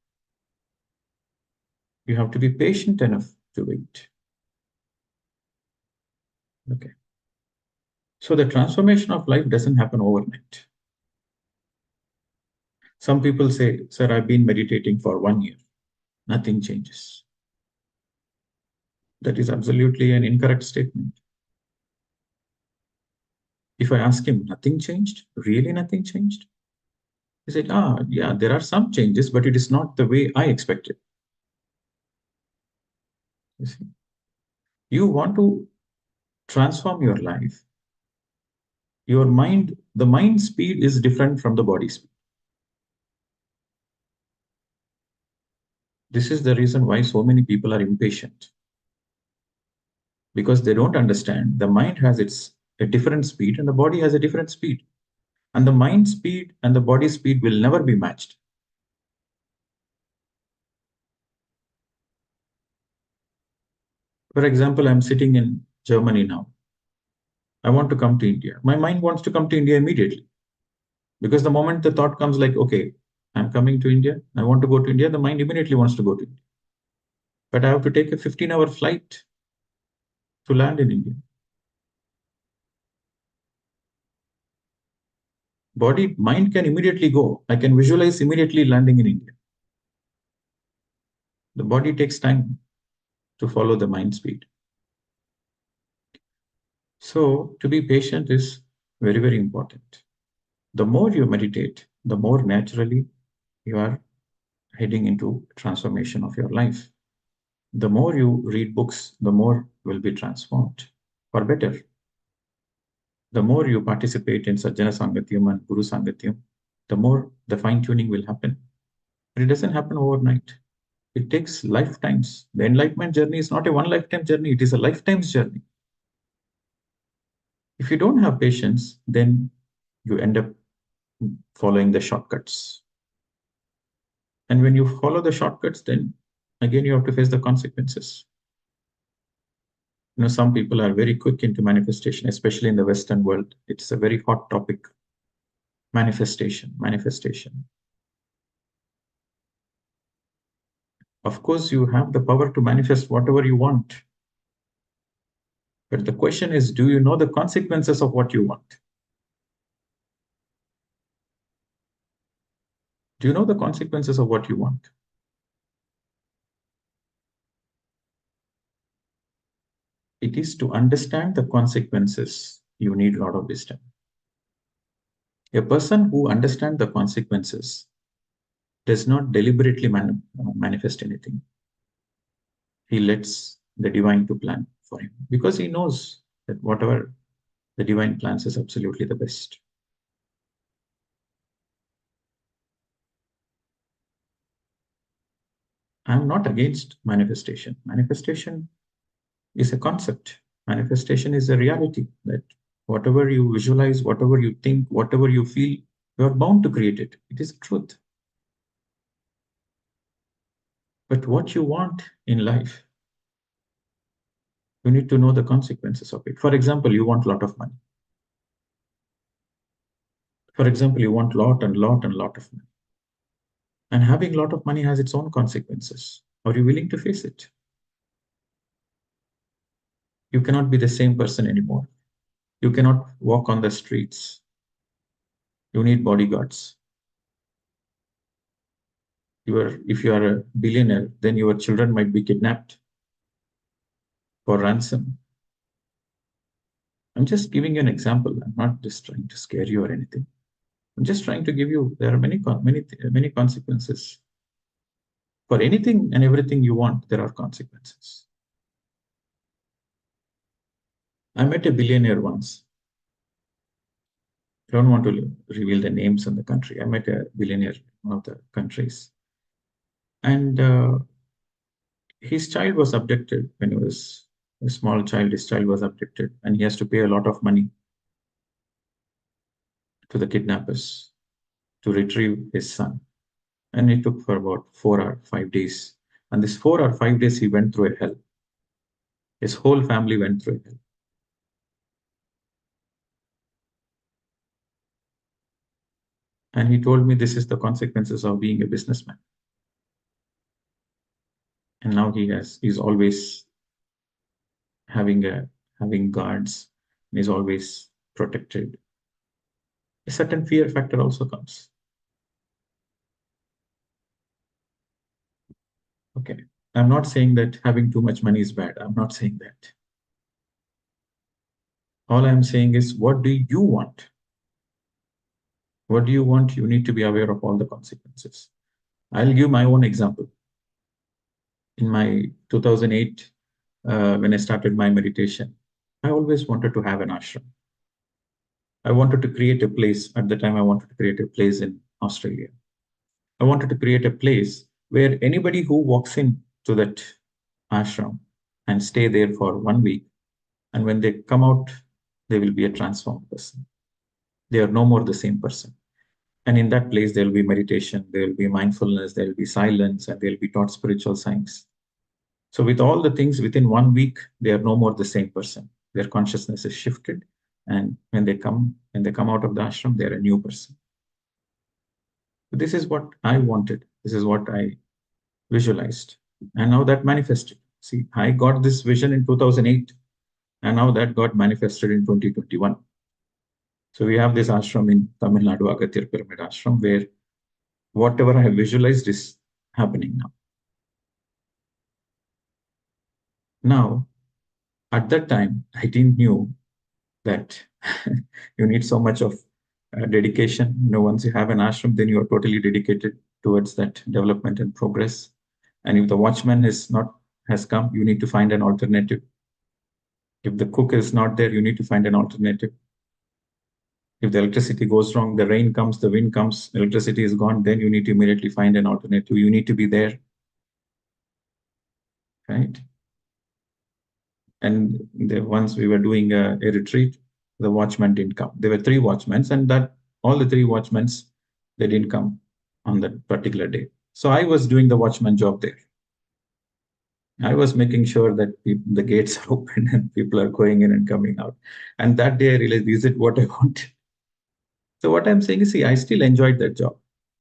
You have to be patient enough to wait. Okay. So the transformation of life doesn't happen overnight. Some people say, sir, I've been meditating for 1 year. Nothing changes. That is absolutely an incorrect statement. If I ask him, nothing changed? Really nothing changed? He said, yeah, there are some changes, but it is not the way I expected. You see, you want to transform your life. Your mind, the mind speed is different from the body speed. This is the reason why so many people are impatient. Because they don't understand the mind has a different speed and the body has a different speed. And the mind speed and the body speed will never be matched. For example, I'm sitting in Germany now. I want to come to India. My mind wants to come to India immediately. Because the moment the thought comes like, okay, I'm coming to India, I want to go to India, the mind immediately wants to go to India. But I have to take a 15-hour flight to land in India. Mind can immediately go. I can visualize immediately landing in India. The body takes time to follow the mind speed. So to be patient is very, very important. The more you meditate, the more naturally you are heading into transformation of your life. The more you read books, the more will be transformed for better. The more you participate in Sajjana Sangatyam and Guru Sangatyam, the more the fine-tuning will happen. But it doesn't happen overnight. It takes lifetimes. The enlightenment journey is not a one lifetime journey, it is a lifetime's journey. If you don't have patience, then you end up following the shortcuts. And when you follow the shortcuts, then again you have to face the consequences. Some people are very quick into manifestation, especially in the Western world. It's a very hot topic. Manifestation. Of course, you have the power to manifest whatever you want. But the question is, do you know the consequences of what you want? Do you know the consequences of what you want? It is to understand the consequences, you need a lot of wisdom. A person who understands the consequences does not deliberately manifest anything. He lets the divine to plan for him because he knows that whatever the divine plans is absolutely the best. I'm not against manifestation. Manifestation is a concept. Manifestation is a reality that Whatever you visualize, whatever you think, whatever you feel, you are bound to create it. It is truth. But what you want in life, you need to know the consequences of it. For example, you want a lot of money. For example, you want lot and lot and lot of money. And having a lot of money has its own consequences. Are you willing to face it? You cannot be the same person anymore. You cannot walk on the streets. You need bodyguards. If you are a billionaire, then your children might be kidnapped for ransom. I'm just giving you an example. I'm not just trying to scare you or anything. I'm just trying to give you, there are many consequences. For anything and everything you want, there are consequences. I met a billionaire once. I don't want to reveal the names in the country. I met a billionaire in one of the countries. And his child was abducted when he was a small child. His child was abducted, and he has to pay a lot of money to the kidnappers to retrieve his son. And it took for about 4 or 5 days. And this 4 or 5 days, he went through a hell. His whole family went through a hell. And he told me this is the consequences of being a businessman. And now he's always having guards, and he's always protected. A certain fear factor also comes. Okay. I'm not saying that having too much money is bad. I'm not saying that. All I'm saying is, what do you want? What do you want? You need to be aware of all the consequences. I'll give my own example. In my 2008, when I started my meditation, I always wanted to have an ashram. I wanted to create a place. At the time, I wanted to create a place in Australia. I wanted to create a place where anybody who walks in to that ashram and stay there for 1 week, and when they come out, they will be a transformed person. They are no more the same person. And in that place, there will be meditation, there will be mindfulness, there will be silence, and they will be taught spiritual science. So with all the things within 1 week, they are no more the same person. Their consciousness is shifted. And when they come out of the ashram, they're a new person. So this is what I wanted. This is what I visualized. And now that manifested. See, I got this vision in 2008, and now that got manifested in 2021. So we have this ashram in Tamil Nadu, Agathir Pyramid Ashram, where whatever I have visualized is happening now. Now, at that time, I didn't knew that you need so much of dedication. Once you have an ashram, then you are totally dedicated towards that development and progress. And if the watchman has come, you need to find an alternative. If the cook is not there, you need to find an alternative. If the electricity goes wrong, the rain comes, the wind comes, electricity is gone, then you need to immediately find an alternative. You need to be there, right? And once we were doing a retreat, the watchman didn't come. There were 3 watchmen, and that all the 3 watchmen, they didn't come on that particular day. So I was doing the watchman job there. I was making sure that the gates are open and people are going in and coming out. And that day I realized, is it what I want? So what I'm saying is, see, I still enjoyed that job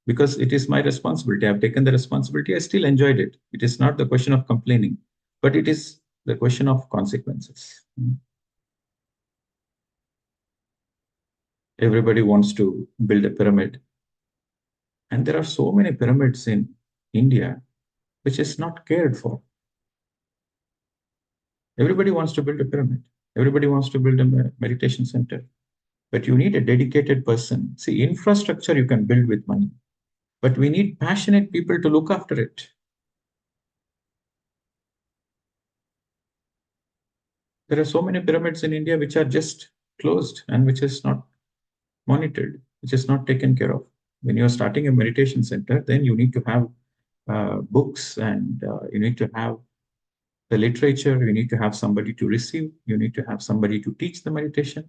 because it is my responsibility. I've taken the responsibility. I still enjoyed it. It is not the question of complaining, but it is the question of consequences. Everybody wants to build a pyramid. And there are so many pyramids in India which is not cared for. Everybody wants to build a pyramid. Everybody wants to build a meditation center. But you need a dedicated person. See, infrastructure you can build with money, but we need passionate people to look after it. There are so many pyramids in India which are just closed and which is not monitored, which is not taken care of. When you're starting a meditation center, then you need to have books, and you need to have the literature. You need to have somebody to receive. You need to have somebody to teach the meditation.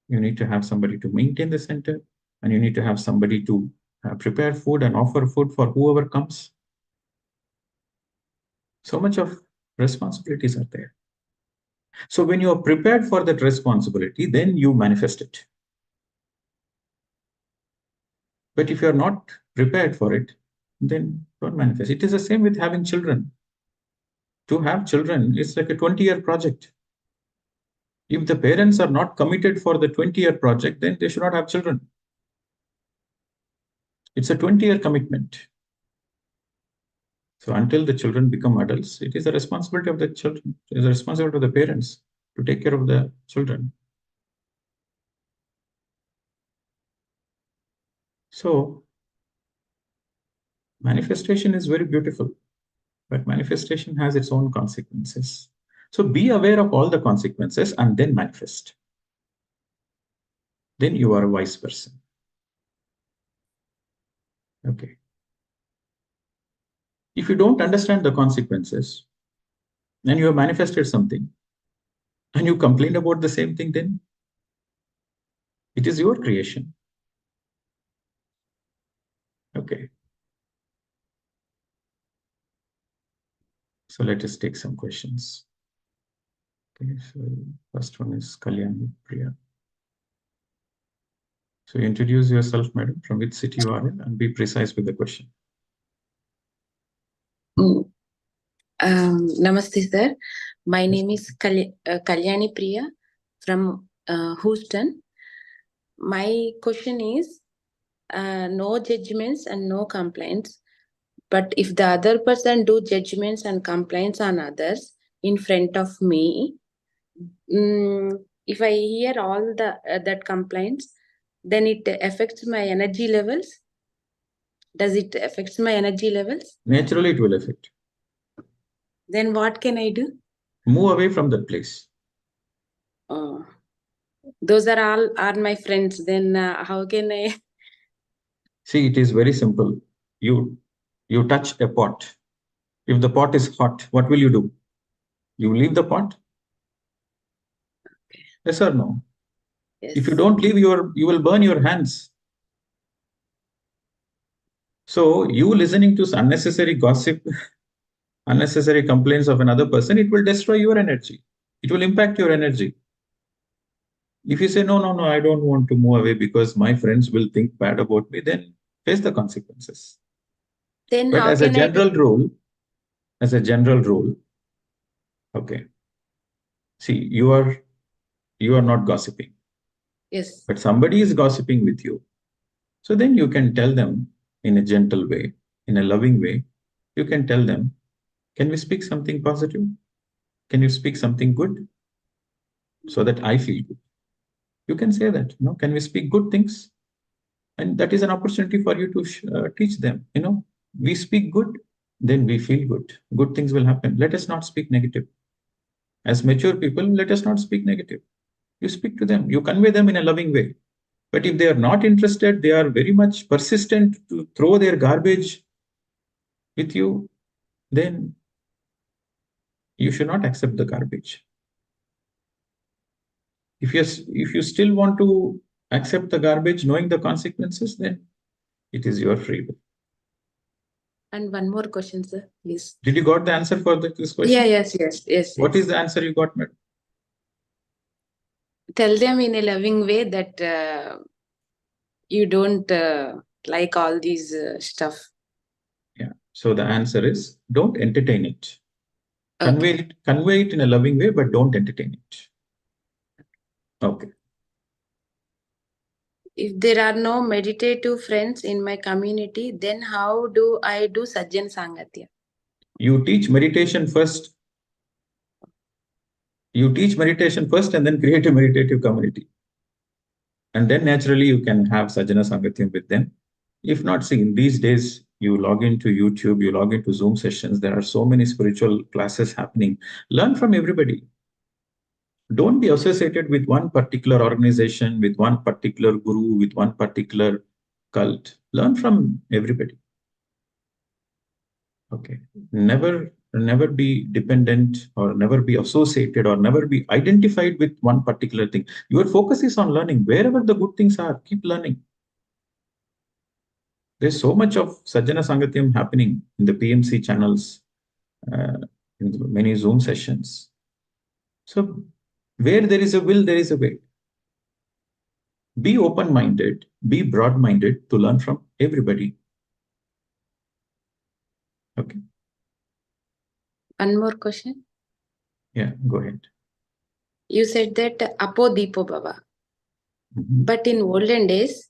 You need to have somebody to maintain the center, and you need to have somebody to prepare food and offer food for whoever comes. So much of responsibilities are there. So when you are prepared for that responsibility, then you manifest it. But if you are not prepared for it, then don't manifest. It is the same with having children. To have children is like a 20-year project. If the parents are not committed for the 20-year project, then they should not have children. It's a 20-year commitment. So until the children become adults, it is the responsibility of the children, it is the responsibility of the parents to take care of the children. So manifestation is very beautiful, but manifestation has its own consequences. So be aware of all the consequences and then manifest. Then you are a wise person. Okay. If you don't understand the consequences and you have manifested something and you complain about the same thing, then it is your creation. Okay. So let us take some questions. Okay, so first one is Kalyani Priya. So introduce yourself, madam, from which city you are in, and be precise with the question. Namaste, sir. My name is Kalyani Priya from Houston. My question is, no judgments and no complaints. But if the other person do judgments and complaints on others in front of me, if I hear all that complaints, then it affects my energy levels. Does it affect my energy levels? Naturally, it will affect. Then what can I do? Move away from that place. Oh, those are all are my friends. Then how can I? See, it is very simple. You touch a pot. If the pot is hot, what will you do? You leave the pot? Okay. Yes or no? Yes. If you don't leave, you will burn your hands. So you listening to unnecessary gossip, unnecessary complaints of another person, it will destroy your energy. It will impact your energy. If you say, no, I don't want to move away because my friends will think bad about me, then face the consequences. Then but how as can a general rule, okay. See, you are not gossiping. Yes. But somebody is gossiping with you. So then you can tell them in a gentle way, in a loving way, you can tell them, can we speak something positive? Can you speak something good? So that I feel good. You can say that, can we speak good things? And that is an opportunity for you to teach them, we speak good, then we feel good. Good things will happen. Let us not speak negative. As mature people, let us not speak negative. You speak to them, you convey them in a loving way. But if they are not interested, they are very much persistent to throw their garbage with you, then you should not accept the garbage. If you still want to accept the garbage, knowing the consequences, then it is your free will. And one more question, sir, please. Did you got the answer for this question? Yeah, yes. What is the answer you got, madam? Tell them in a loving way that you don't like all these stuff. Yeah. So the answer is, don't entertain it. Okay. Convey it in a loving way, but don't entertain it. Okay. If there are no meditative friends in my community, then how do I do Sajjan Sangatya? You teach meditation first. You teach meditation first and then create a meditative community. And then naturally you can have Sajjana Sangatyam with them. If not, see, in these days, you log into YouTube, you log into Zoom sessions, there are so many spiritual classes happening. Learn from everybody. Don't be associated with one particular organization, with one particular guru, with one particular cult. Learn from everybody. Okay. Never never be dependent or never be associated or never be identified with one particular thing. Your focus is on learning. Wherever the good things are, keep learning. There's so much of Sajjana Sangatyam happening in the PMC channels, in many Zoom sessions. So where there is a will, there is a way. Be open-minded, be broad-minded to learn from everybody. Okay. One more question. Yeah, go ahead. You said that Apo Deepo Baba. But in olden days,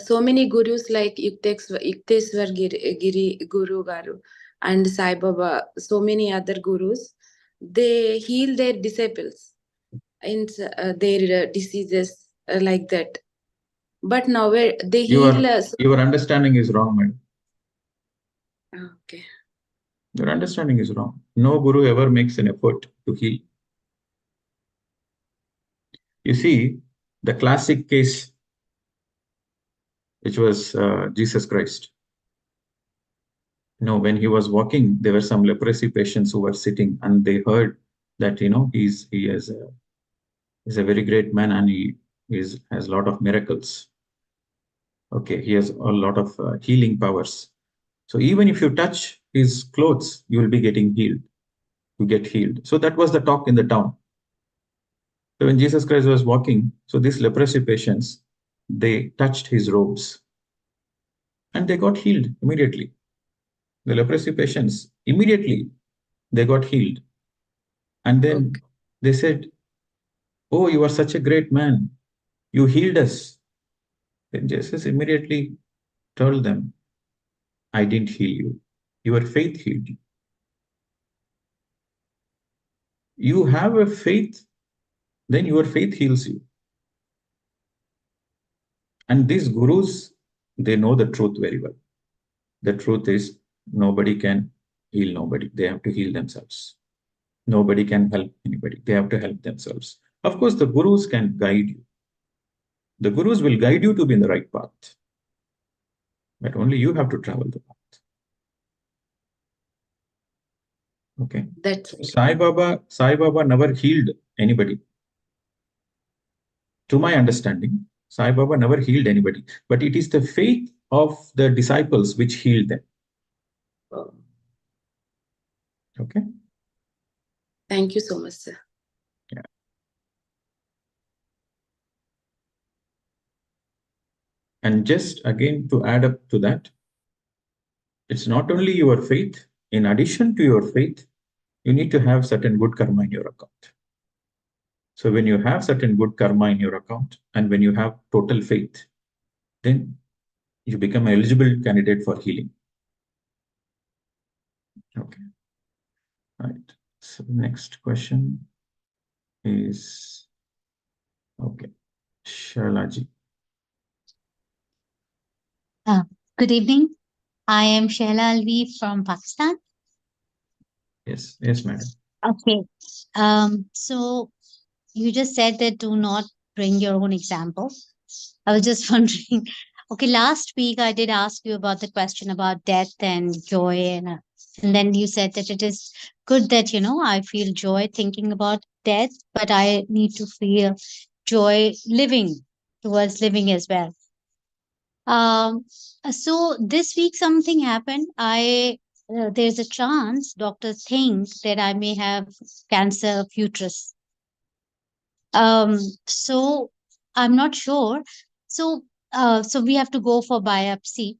so many gurus like Yukteswar Giri Guru Garu and Sai Baba, so many other gurus, they heal their disciples in their diseases like that. But now they heal. Your understanding is wrong, madam. Okay. Your understanding is wrong. No guru ever makes an effort to heal. You see, the classic case, which was Jesus Christ. When he was walking, there were some leprosy patients who were sitting, and they heard that he's a very great man, and he has a lot of miracles. Okay, he has a lot of healing powers. So even if you touch his clothes, you will be getting healed. You get healed. So that was the talk in the town. So when Jesus Christ was walking, so these leprosy patients, they touched his robes and they got healed immediately. The leprosy patients, immediately, they got healed. And then they said, "Oh, you are such a great man. You healed us." Then Jesus immediately told them, "I didn't heal you. Your faith healed you. You have a faith, then your faith heals you." And these gurus, they know the truth very well. The truth is, nobody can heal nobody. They have to heal themselves. Nobody can help anybody. They have to help themselves. Of course, the gurus can guide you. The gurus will guide you to be in the right path. But only you have to travel the path. Okay. That's Sai Baba never healed anybody. To my understanding, Sai Baba never healed anybody. But it is the faith of the disciples which healed them. Okay. Thank you so much, sir. Yeah. And just again to add up to that, it's not only your faith. In addition to your faith, you need to have certain good karma in your account. So when you have certain good karma in your account, and when you have total faith, then you become an eligible candidate for healing. Okay. Right. So the next question is, okay, Shailaji. Good evening. I am Shehla Alvi from Pakistan. Yes, madam. Okay. So you just said that do not bring your own example. I was just wondering. Okay, last week I did ask you about the question about death and joy, and then you said that it is good that I feel joy thinking about death, but I need to feel joy towards living as well. So this week something happened. There's a chance doctors think that I may have cancer of uterus. So I'm not sure. So we have to go for biopsy.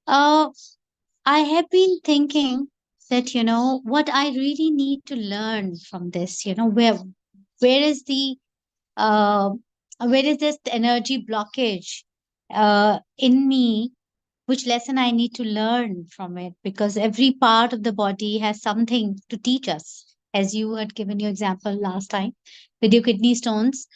I have been thinking that what I really need to learn from this. Where is the uh, where is this energy blockage in me, which lesson I need to learn from it, because every part of the body has something to teach us, as you had given your example last time with your kidney stones.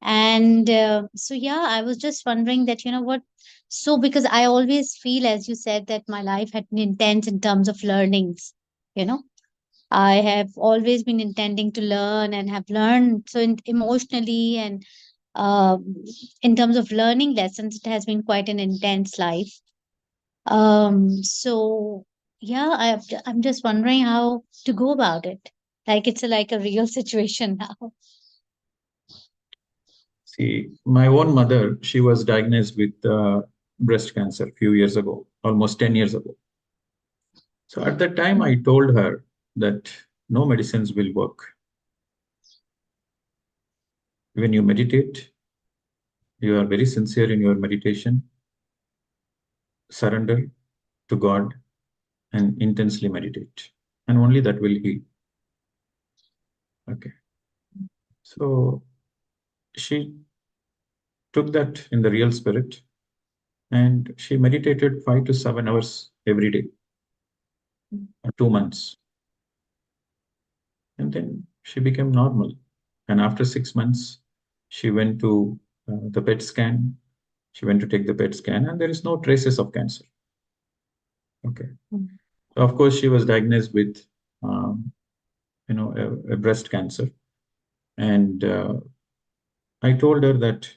And so, yeah, I was just wondering that, what, so because I always feel, as you said, that my life had been intense in terms of learnings, you know. I have always been intending to learn and have learned so emotionally and in terms of learning lessons, it has been quite an intense life. So yeah, I'm just wondering how to go about it. Like it's like a real situation now. See, my own mother, she was diagnosed with breast cancer a few years ago, almost 10 years ago. So at that time, I told her that no medicines will work. When you meditate, you are very sincere in your meditation, surrender to God and intensely meditate. And only that will heal. Okay. So she took that in the real spirit and she meditated 5 to 7 hours every day, 2 months. And then she became normal. And after 6 months, she went to the PET scan. She went to take the PET scan, and there is no traces of cancer. Okay. So of course, she was diagnosed with, a breast cancer. And I told her that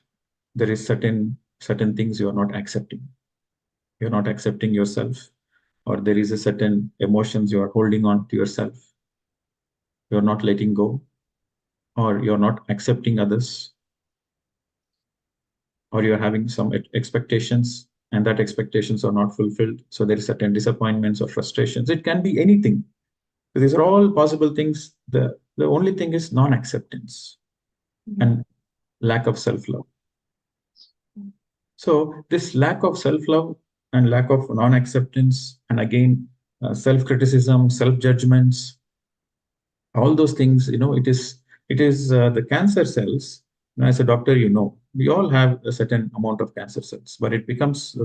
there is certain things you are not accepting. You're not accepting yourself, or there is a certain emotions you are holding on to yourself. You're not letting go, or you're not accepting others, or you're having some expectations and that expectations are not fulfilled. So there is certain disappointments or frustrations. It can be anything. So these are all possible things. The only thing is non-acceptance and lack of self-love. So this lack of self-love and lack of non-acceptance, and again, self-criticism, self-judgments, all those things, it is the cancer cells. As a doctor, we all have a certain amount of cancer cells, but it becomes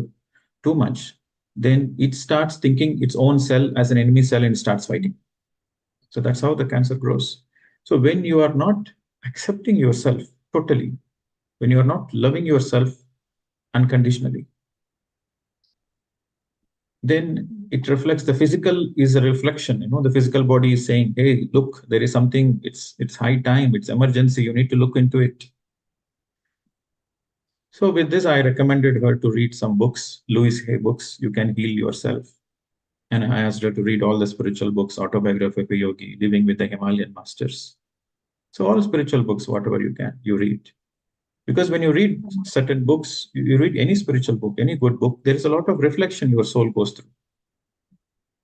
too much. Then it starts thinking its own cell as an enemy cell and starts fighting. So that's how the cancer grows. So when you are not accepting yourself totally, when you are not loving yourself unconditionally, then it reflects. The physical is a reflection. The physical body is saying, hey, look, there is something. It's high time, it's emergency, you need to look into it. So with this, I recommended her to read some books, Louis Hay books, You Can Heal Yourself. And I asked her to read all the spiritual books, Autobiography of a Yogi, Living with the Himalayan Masters. So all spiritual books, whatever you can, you read. Because when you read certain books, you read any spiritual book, any good book, there is a lot of reflection your soul goes through.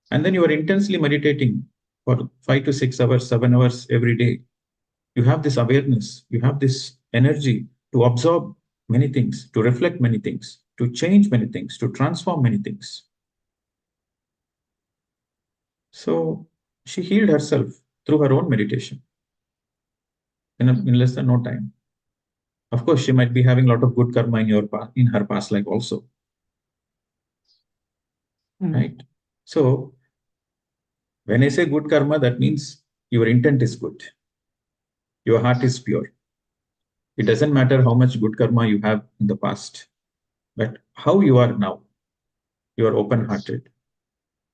And then you are intensely meditating for 5 to 6 hours, 7 hours every day. You have this awareness, you have this energy to absorb many things, to reflect many things, to change many things, to transform many things. So she healed herself through her own meditation in less than no time. Of course, she might be having a lot of good karma in her past life also. Right? So when I say good karma, that means your intent is good. Your heart is pure. It doesn't matter how much good karma you have in the past, but how you are now. You are open-hearted.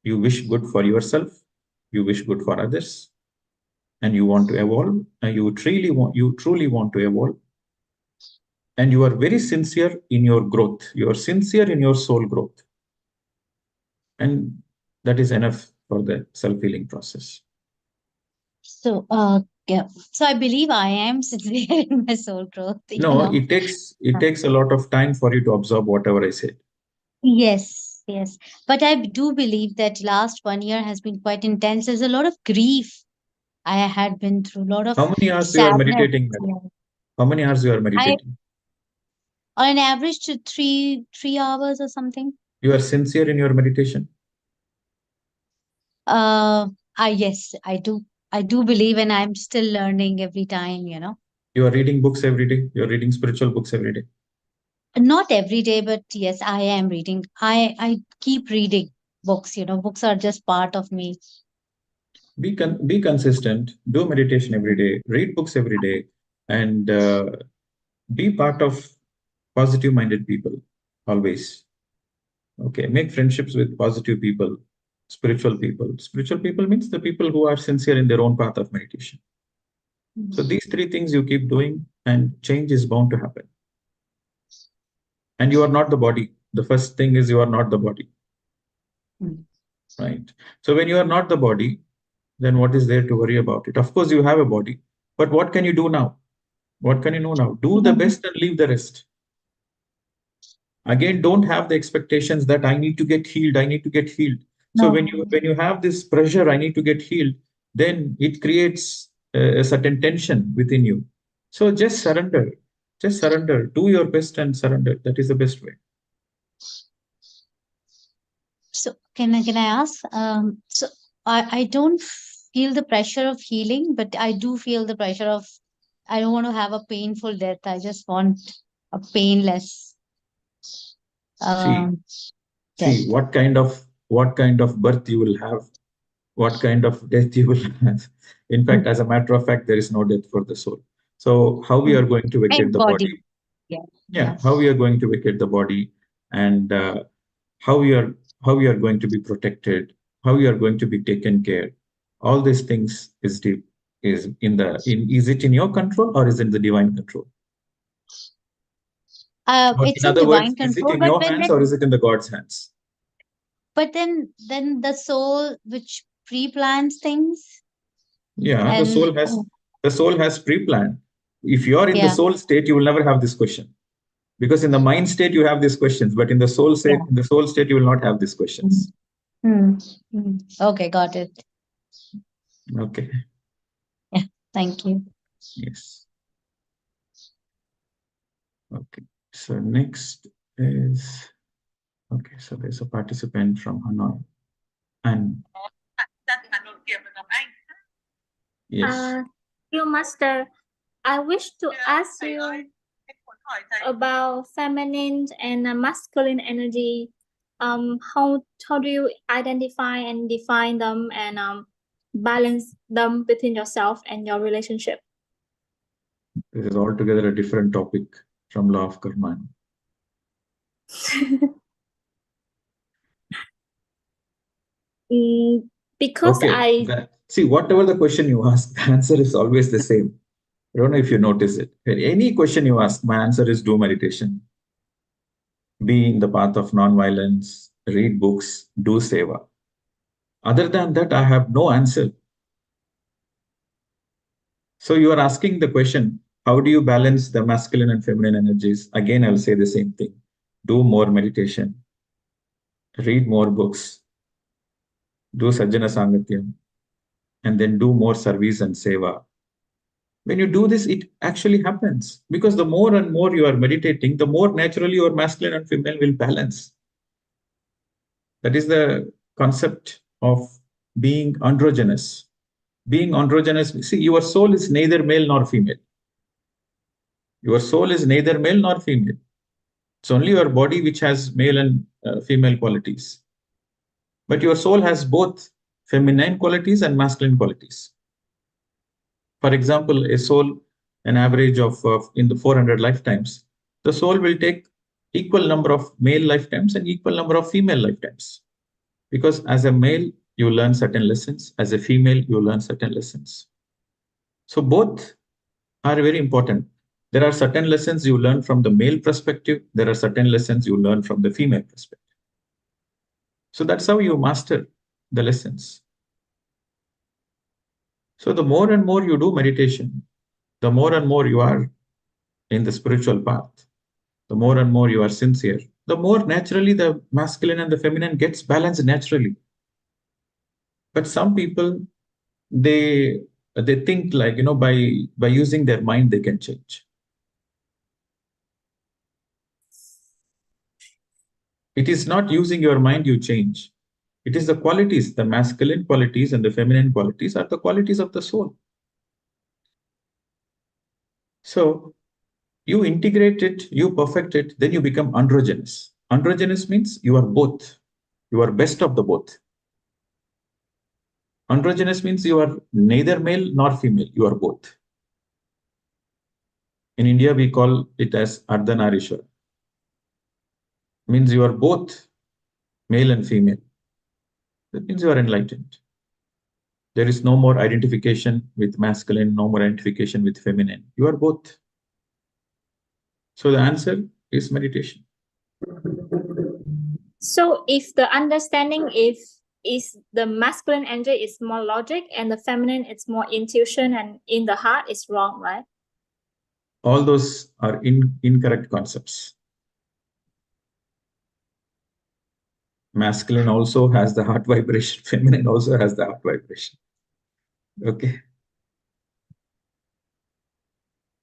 You wish good for yourself. You wish good for others, and you want to evolve. And you truly want to evolve. And you are very sincere in your growth. You are sincere in your soul growth, and that is enough for the self-healing process. So, yeah. So I believe I am sincere in my soul growth. No, it takes a lot of time for you to absorb whatever I said. Yes, yes. But I do believe that last 1 year has been quite intense. There's a lot of grief I had been through, a lot of How many hours you are sadness. meditating, madam? How many hours you are I meditating? on an average to three hours or something. You are sincere in your meditation? Yes, I do. I do believe, and I'm still learning every time. You are reading books every day? You are reading spiritual books every day? Not every day, but yes, I am reading. I keep reading books. Books are just part of me. Be consistent, do meditation every day, read books every day, and be part of positive-minded people always. Okay, make friendships with positive people, spiritual people. Spiritual people means the people who are sincere in their own path of meditation. So these three things you keep doing, and change is bound to happen. And you are not the body. The first thing is you are not the body. right? So when you are not the body, then what is there to worry about it? Of course, you have a body, but what can you do now? What can you do now? Do the best and leave the rest. Again, don't have the expectations that I need to get healed. I need to get healed. So No. when you have this pressure, I need to get healed, then it creates a certain tension within you. So just surrender. Just surrender. Do your best and surrender. That is the best way. So can I ask? So I don't feel the pressure of healing, but I do feel the pressure of I don't want to have a painful death. I just want a painless See, death. see what kind of birth you will have, what kind of death you will have. In fact, as a matter of fact, there is no death for the soul. So how we are going to My vacate the body. body? Yeah. Yeah, how we are going to vacate the body, and how we are going to be protected, how we are going to be taken care. All these things is deep, is is it in your control or is it the divine control? Or It's in in other words, divine is it control, in your hands or is it in the God's hands? but then the soul which pre-plans things Yeah, and the soul has pre-planned. If you are in the yeah, soul state, you will never have this question. Because in the mind state you have these questions, but in the soul yeah. state, you will not have these questions. Hmm. Hmm. Okay, got it. Okay. Yeah, thank you. Yes. Okay. So next is, okay, so there's a participant from Hanoi. And yes. You master, I wish to ask you about feminine and masculine energy. How do you identify and define them and balance them between yourself and your relationship? This is altogether a different topic from law of karma. Because Okay. See, whatever the question you ask, the answer is always the same. I don't know if you notice it. Any question you ask, my answer is do meditation, be in the path of non-violence, read books, do seva. Other than that, I have no answer. So you are asking the question, how do you balance the masculine and feminine energies? Again, I'll say the same thing. Do more meditation, read more books, do sajjana sangatyam, and then do more service and seva. When you do this, it actually happens because the more and more you are meditating, the more naturally your masculine and feminine will balance. That is the concept of being androgynous. Being androgynous, see, your soul is neither male nor female. Your soul is neither male nor female. It's only your body which has male and female qualities. But your soul has both feminine qualities and masculine qualities. For example, a soul, an average of in the 400 lifetimes, the soul will take equal number of male lifetimes and equal number of female lifetimes. Because as a male, you learn certain lessons. As a female, you learn certain lessons. So both are very important. There are certain lessons you learn from the male perspective. There are certain lessons you learn from the female perspective. So that's how you master the lessons. So the more and more you do meditation, the more and more you are in the spiritual path, the more and more you are sincere, the more naturally the masculine and the feminine gets balanced naturally. But some people, they think like, by using their mind they can change. It is not using your mind you change. It is the qualities, the masculine qualities and the feminine qualities are the qualities of the soul. So you integrate it, you perfect it, then you become androgynous. Androgynous means you are both. You are best of the both. Androgynous means you are neither male nor female. You are both. In India, we call it as Ardhanarishwara. Means you are both male and female. That means you are enlightened. There is no more identification with masculine, no more identification with feminine. You are both. So the answer is meditation. So if the understanding is is the masculine energy is more logic and the feminine is more intuition and in the heart is wrong, right? All those are incorrect concepts. Masculine also has the heart vibration. Feminine also has the heart vibration. Okay.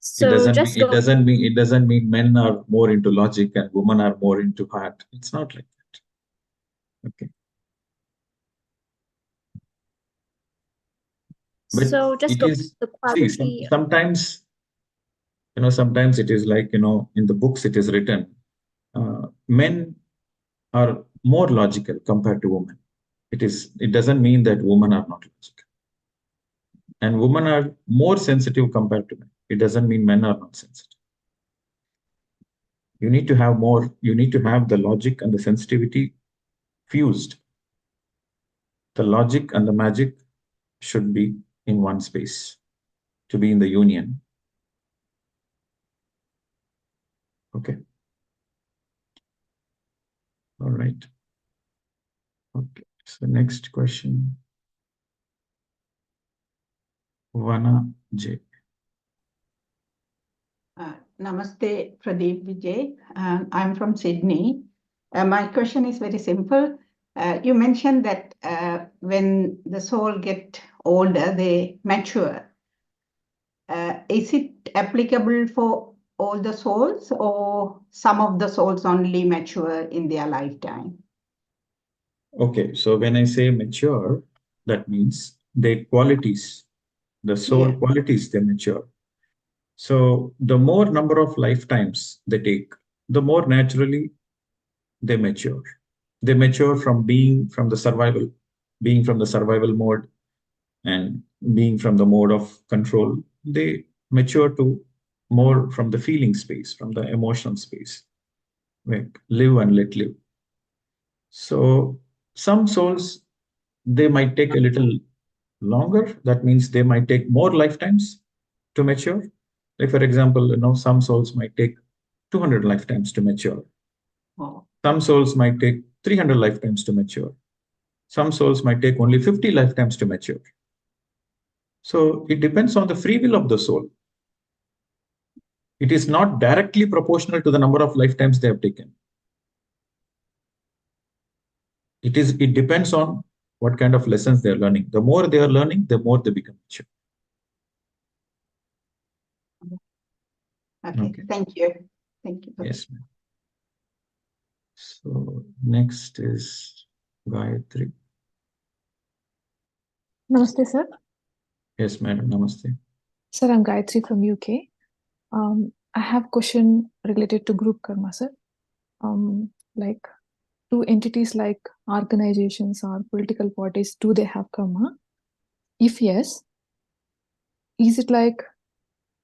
So it doesn't mean men are more into logic and women are more into heart. It's not like that. Okay. But so just go to the quality. Sometimes, sometimes it is like, in the books it is written, men are more logical compared to women. It doesn't mean that women are not logical. And women are more sensitive compared to men. It doesn't mean men are not sensitive. You need to have the logic and the sensitivity fused. The logic and the magic should be in one space to be in the union. Okay. All right. Okay. So next question. Vana J. Namaste, Pradeep Vijay. I'm from Sydney. My question is very simple. You mentioned that when the soul get older, they mature. Is it applicable for all the souls, or some of the souls only mature in their lifetime? Okay, so when I say mature, that means their qualities, the soul qualities, they mature. So the more number of lifetimes they take, the more naturally they mature. They mature from being from the survival mode and being from the mode of control. They mature to more from the feeling space, from the emotional space, like live and let live. So some souls, they might take a little longer. That means they might take more lifetimes to mature. Like for example, some souls might take 200 lifetimes to mature. Oh. Some souls might take 300 lifetimes to mature. Some souls might take only 50 lifetimes to mature. So it depends on the free will of the soul. It is not directly proportional to the number of lifetimes they have taken. It depends on what kind of lessons they are learning. The more they are learning, the more they become mature. Okay. Thank you. Thank you. Yes, ma'am. So next is Gayatri. Namaste, sir. Yes, madam. Namaste. Sir, I'm Gayatri from UK. I have a question related to group karma, sir. Like, do entities like organizations or political parties, do they have karma? If yes, is it like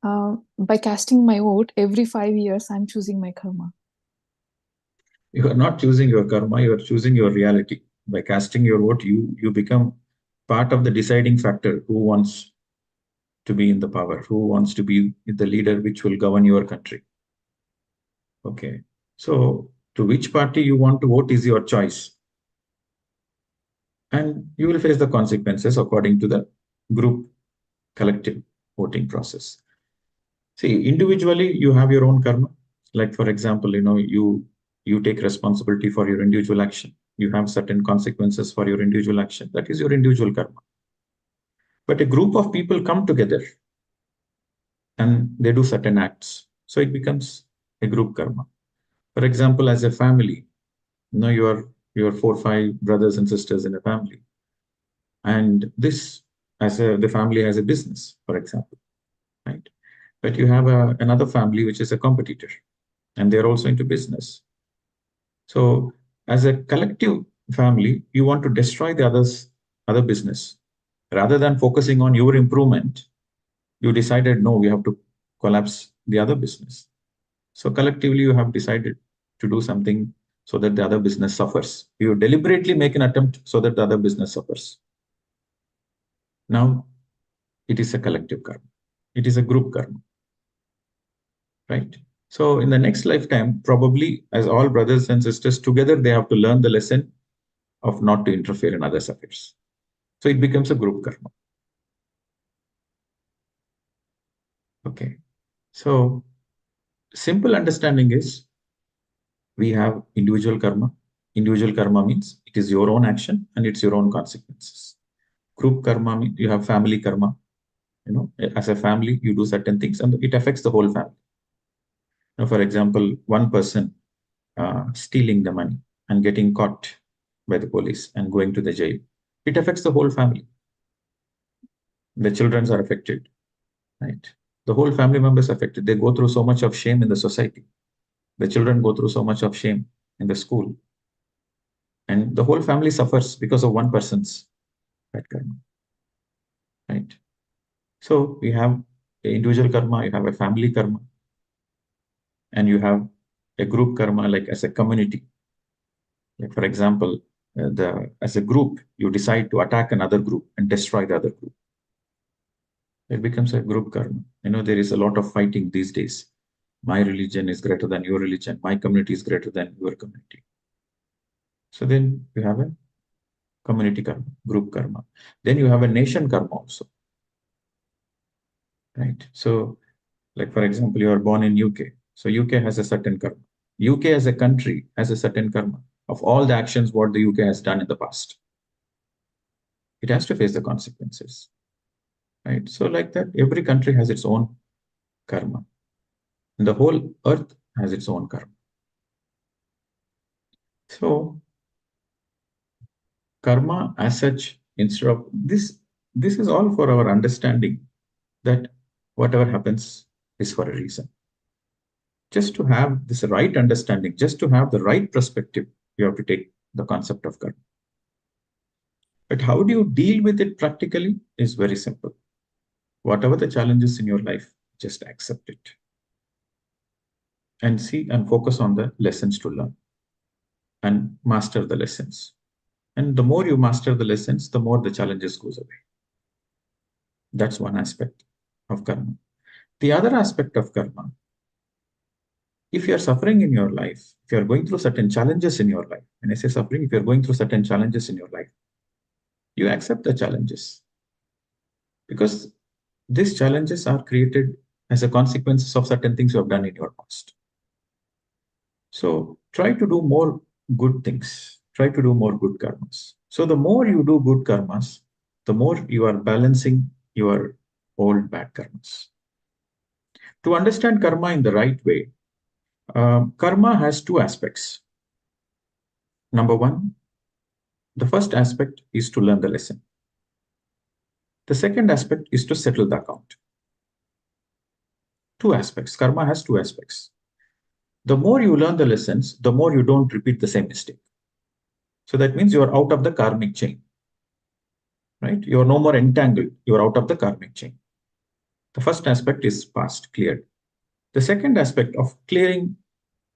by casting my vote every 5 years, I'm choosing my karma? You are not choosing your karma, you are choosing your reality. By casting your vote, you become part of the deciding factor who wants to be in the power, who wants to be the leader which will govern your country. Okay. So to which party you want to vote is your choice. And you will face the consequences according to the group collective voting process. See, individually, you have your own karma. Like, for example, you take responsibility for your individual action. You have certain consequences for your individual action. That is your individual karma. But a group of people come together and they do certain acts. So it becomes a group karma. For example, as a family, you are 4 or 5 brothers and sisters in a family. And the family has a business, for example, right? But you have another family which is a competitor, and they're also into business. So as a collective family, you want to destroy the other business. Rather than focusing on your improvement, you decided, no, we have to collapse the other business. So collectively, you have decided to do something so that the other business suffers. You deliberately make an attempt so that the other business suffers. Now, it is a collective karma. It is a group karma, right? So in the next lifetime, probably as all brothers and sisters together, they have to learn the lesson of not to interfere in others' affairs. So it becomes a group karma. Okay. So simple understanding is we have individual karma. Individual karma means it is your own action and it's your own consequences. Group karma means you have family karma. As a family, you do certain things and it affects the whole family. Now, for example, one person stealing the money and getting caught by the police and going to the jail, it affects the whole family. The children are affected, right? The whole family members affected. They go through so much of shame in the society. The children go through so much of shame in the school. And the whole family suffers because of one person's bad karma, right? So we have the individual karma, you have a family karma, and you have a group karma, like as a community. Like for example, as a group, you decide to attack another group and destroy the other group. It becomes a group karma. There is a lot of fighting these days. My religion is greater than your religion. My community is greater than your community. So then you have a community karma, group karma. Then you have a nation karma also, right? So like for example, you are born in UK. So UK has a certain karma. UK as a country has a certain karma of all the actions what the UK has done in the past. It has to face the consequences, right? So like that, every country has its own karma. And the whole earth has its own karma. So karma as such, instead of this is all for our understanding that whatever happens is for a reason. Just to have this right understanding, just to have the right perspective, you have to take the concept of karma. But how do you deal with it practically is very simple. Whatever the challenges in your life, just accept it. And see and focus on the lessons to learn and master the lessons. And the more you master the lessons, the more the challenges goes away. That's one aspect of karma. The other aspect of karma, if you are suffering in your life, if you are going through certain challenges in your life, when I say suffering, if you are going through certain challenges in your life, you accept the challenges. Because these challenges are created as a consequence of certain things you have done in your past. So try to do more good things. Try to do more good karmas. So the more you do good karmas, the more you are balancing your old bad karmas. To understand karma in the right way, karma has two aspects. Number one, the first aspect is to learn the lesson. The second aspect is to settle the account. Two aspects. Karma has two aspects. The more you learn the lessons, the more you don't repeat the same mistake. So that means you are out of the karmic chain, right? You are no more entangled. You are out of the karmic chain. The first aspect is past, cleared. The second aspect of clearing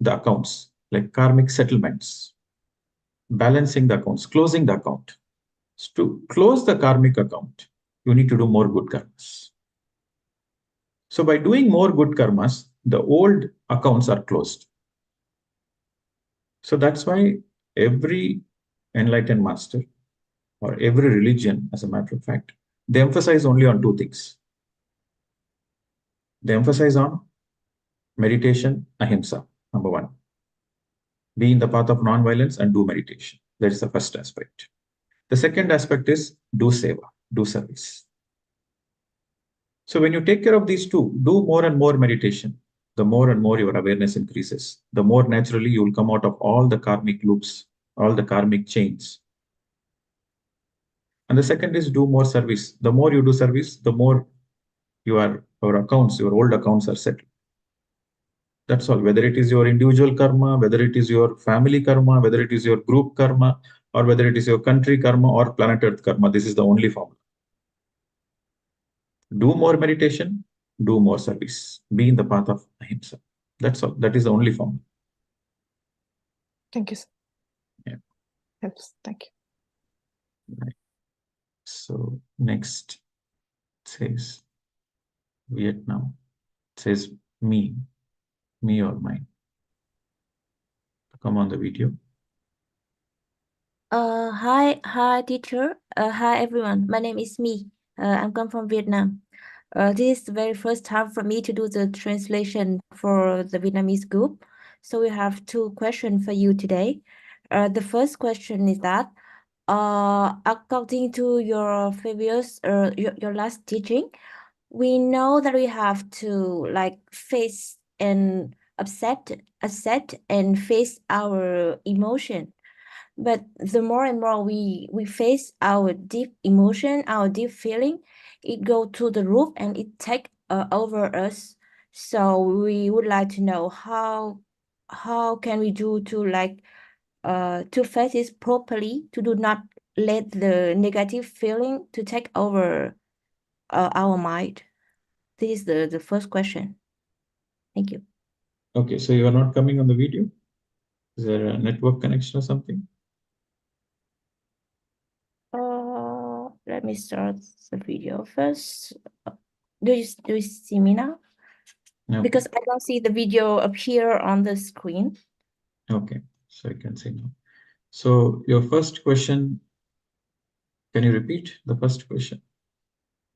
the accounts, like karmic settlements, balancing the accounts, closing the account. To close the karmic account, you need to do more good karmas. So by doing more good karmas, the old accounts are closed. So that's why every enlightened master or every religion, as a matter of fact, they emphasize only on two things. They emphasize on meditation, ahimsa, number one. Be in the path of non-violence and do meditation. That is the first aspect. The second aspect is do seva, do service. So when you take care of these two, do more and more meditation, the more and more your awareness increases, the more naturally you will come out of all the karmic loops, all the karmic chains. And the second is do more service. The more you do service, the more your accounts, your old accounts are settled. That's all. Whether it is your individual karma, whether it is your family karma, whether it is your group karma, or whether it is your country karma or planet Earth karma, this is the only formula. Do more meditation, do more service. Be in the path of ahimsa. That's all. That is the only formula. Thank you, sir. Yeah. Helps. Thank you. Right. So next says Vietnam. It says me or mine. Come on the video. Hi, teacher. Hi, everyone. My name is Mi. I'm come from Vietnam. This is the very first time for me to do the translation for the Vietnamese group. So we have two questions for you today. The first question is that, according to your previous, your last teaching, we know that we have to like face and accept and face our emotion. But the more and more we face our deep emotion, our deep feeling, it go to the root and it take over us. So we would like to know how can we do to like to face it properly, to do not let the negative feeling to take over our mind. This is the first question. Thank you. Okay, so you are not coming on the video? Is there a network connection or something? Let me start the video first. Do you see me now? Okay. Because I don't see the video appear on the screen. Okay, so I can see now. So your first question, can you repeat the first question?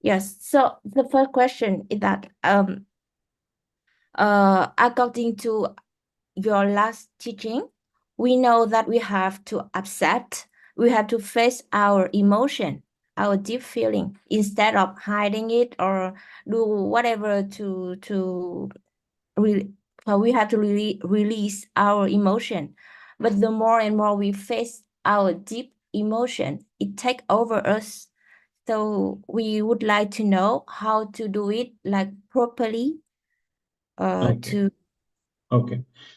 Yes. So the first question is that according to your last teaching, we know that we have to accept, we have to face our emotion, our deep feeling, instead of hiding it or do whatever to we have to release our emotion. But the more and more we face our deep emotion, it take over us. So we would like to know how to do it like properly. Okay.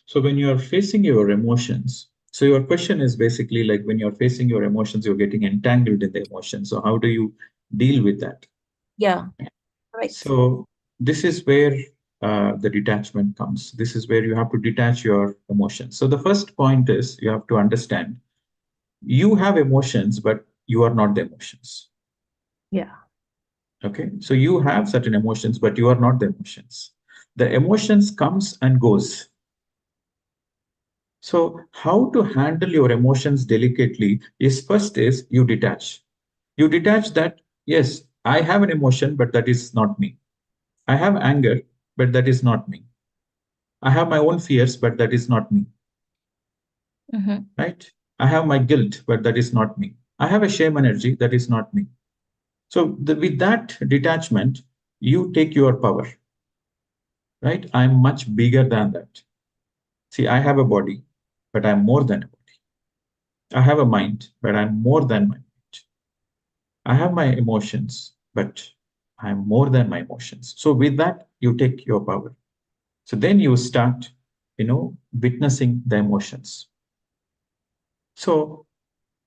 So when you are facing your emotions, so your question is basically like when you're facing your emotions, you're getting entangled in the emotions. So how do you deal with that? Yeah, right. So this is where the detachment comes. This is where you have to detach your emotions. So the first point is you have to understand you have emotions, but you are not the emotions. Yeah. Okay. So you have certain emotions, but you are not the emotions. The emotions comes and goes. So how to handle your emotions delicately is first is you detach. You detach that, yes, I have an emotion, but that is not me. I have anger, but that is not me. I have my own fears, but that is not me. Right? I have my guilt, but that is not me. I have a shame energy, that is not me. So with that detachment, you take your power. Right? I'm much bigger than that. See, I have a body, but I'm more than a body. I have a mind, but I'm more than my mind. I have my emotions, but I'm more than my emotions. So with that, you take your power. So then you start, witnessing the emotions. So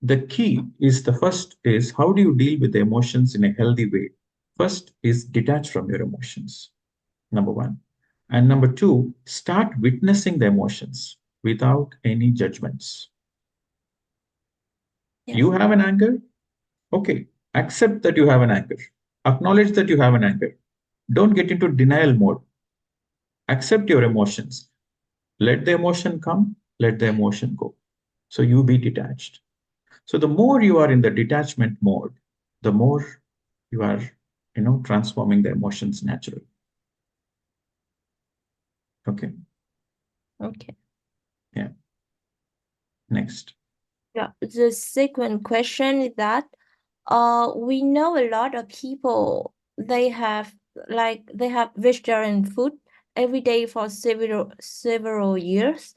the key is the first is how do you deal with the emotions in a healthy way? First is detach from your emotions, number one. And number two, start witnessing the emotions without any judgments. Yeah. You have an anger? Okay, accept that you have an anger. Acknowledge that you have an anger. Don't get into denial mode. Accept your emotions. Let the emotion come, let the emotion go. So you be detached. So the more you are in the detachment mode, the more you are, transforming the emotions naturally. Okay. Okay. Yeah. Next. Yeah. The second question is that we know a lot of people they have vegetarian food every day for several years,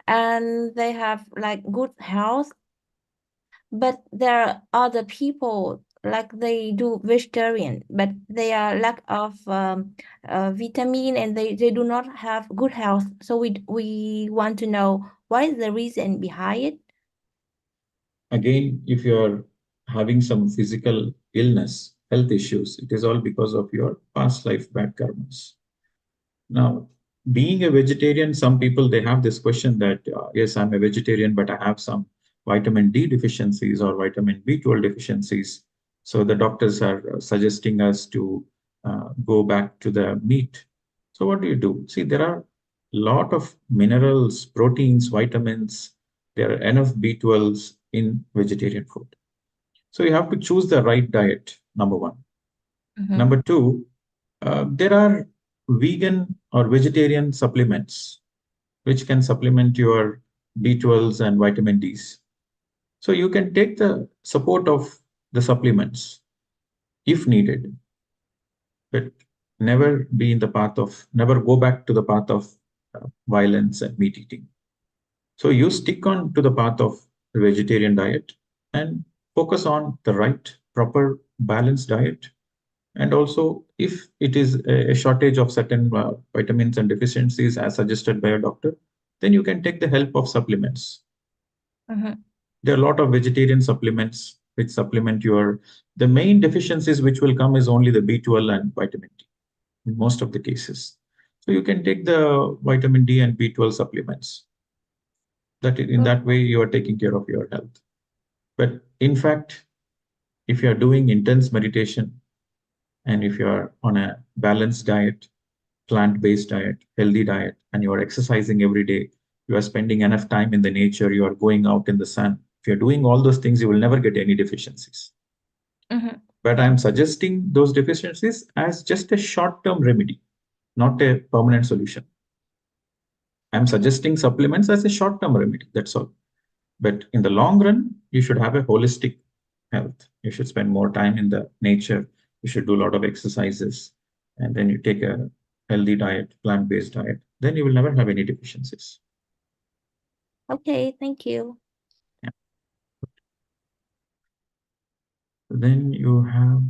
and they have like good health. But there are other people like they do vegetarian, but they are lack of vitamin and they do not have good health. So we want to know what is the reason behind it. Again, if you are having some physical illness, health issues, it is all because of your past life bad karmas. Now, being a vegetarian, some people they have this question that yes, I'm a vegetarian, but I have some vitamin D deficiencies or vitamin B12 deficiencies. So the doctors are suggesting us to go back to the meat. So what do you do? See, there are a lot of minerals, proteins, vitamins, There are enough B12s in vegetarian food. So you have to choose the right diet, number one. Number two, there are vegan or vegetarian supplements which can supplement your B12s and vitamin Ds. So you can take the support of the supplements if needed, but never go back to the path of violence and meat eating. So you stick on to the path of the vegetarian diet and focus on the right, proper, balanced diet. And also, if it is a shortage of certain vitamins and deficiencies as suggested by a doctor, then you can take the help of supplements. There are a lot of vegetarian supplements which supplement the main deficiencies which will come is only the B12 and vitamin D in most of the cases. So you can take the vitamin D and B12 supplements. That in that way you are taking care of your health. But in fact, if you are doing intense meditation and if you are on a balanced diet, plant-based diet, healthy diet, and you are exercising every day, you are spending enough time in the nature, you are going out in the sun. If you're doing all those things, you will never get any deficiencies. But I'm suggesting those deficiencies as just a short-term remedy, not a permanent solution. I'm suggesting supplements as a short-term remedy, that's all. But in the long run, you should have a holistic health. You should spend more time in the nature. You should do a lot of exercises. And then you take a healthy diet, plant-based diet. Then you will never have any deficiencies. Okay, thank you. Yeah. Then you have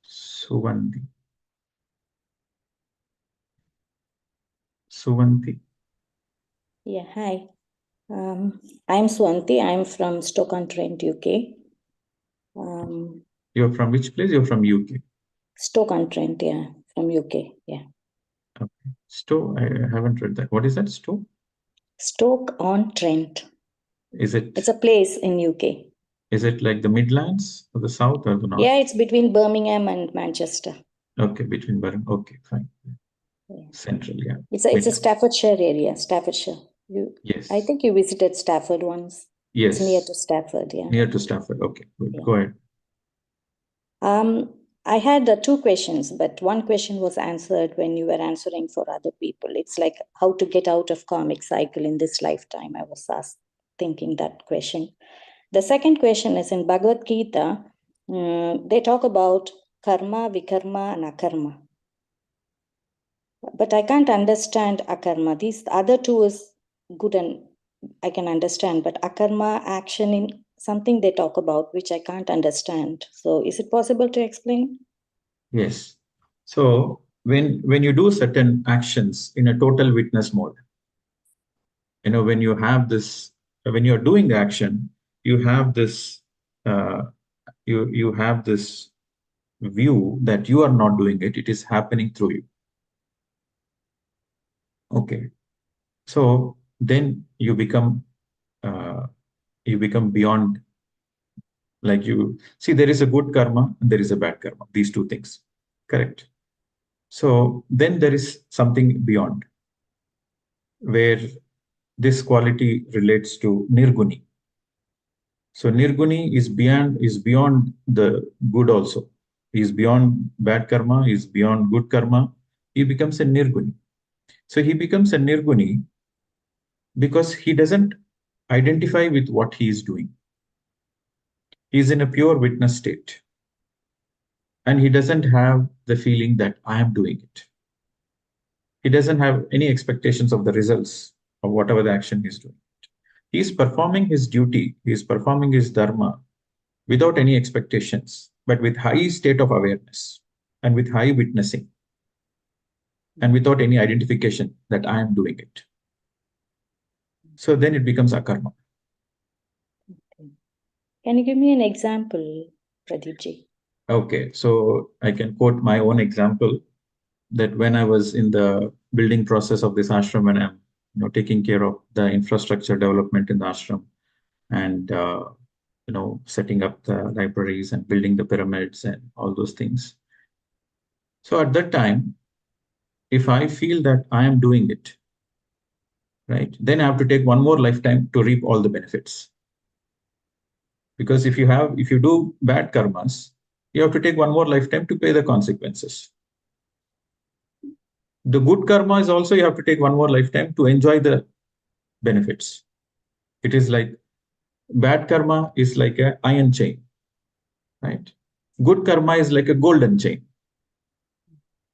Suvanti. Suvanti. Yeah, hi. I'm Swanti. I'm from Stoke-on-Trent, UK. You're from which place? You're from UK. Stoke-on-Trent, yeah, from UK, yeah. Okay. Stoke, I haven't read that. What is that? Stoke? Stoke-on-Trent. Is it? It's a place in UK. Is it like the Midlands or the South or the North? Yeah, it's between Birmingham and Manchester. Okay, between Birmingham. Okay, fine. Yeah. Central, yeah. It's a Staffordshire area, Staffordshire. Yes. I think you visited Stafford once. Yes. It's near to Stafford, yeah. Near to Stafford. Okay, good. Yeah. Go ahead. I had 2 questions, but one question was answered when you were answering for other people. It's like how to get out of karmic cycle in this lifetime. I was thinking that question. The second question is in Bhagavad Gita, they talk about karma, vikarma, and akarma. But I can't understand akarma. These other 2 is good and I can understand, but akarma, action in something they talk about, which I can't understand. So is it possible to explain? Yes. So when you do certain actions in a total witness mode, when you have this, when you're doing the action, you have this, you have this view that you are not doing it. It is happening through you. Okay. So then you become beyond. Like you see, there is a good karma and there is a bad karma, these 2 things. Correct. So then there is something beyond where this quality relates to nirguni. So nirguni is beyond the good also. He is beyond bad karma, he is beyond good karma. He becomes a nirguni. So he becomes a nirguni because he doesn't identify with what he is doing. He is in a pure witness state. And he doesn't have the feeling that I am doing it. He doesn't have any expectations of the results of whatever the action he's doing. He's performing his duty, he's performing his dharma without any expectations, but with high state of awareness and with high witnessing and without any identification that I am doing it. So then it becomes akarma. Okay. Can you give me an example, Pradeepji? Okay, so I can quote my own example that when I was in the building process of this ashram, and I'm taking care of the infrastructure development in the ashram and setting up the libraries and building the pyramids and all those things. So at that time, if I feel that I am doing it, right? Then I have to take one more lifetime to reap all the benefits. Because if you do bad karmas, you have to take one more lifetime to pay the consequences. The good karma is also you have to take one more lifetime to enjoy the benefits. It is like bad karma is like an iron chain, right? Good karma is like a golden chain.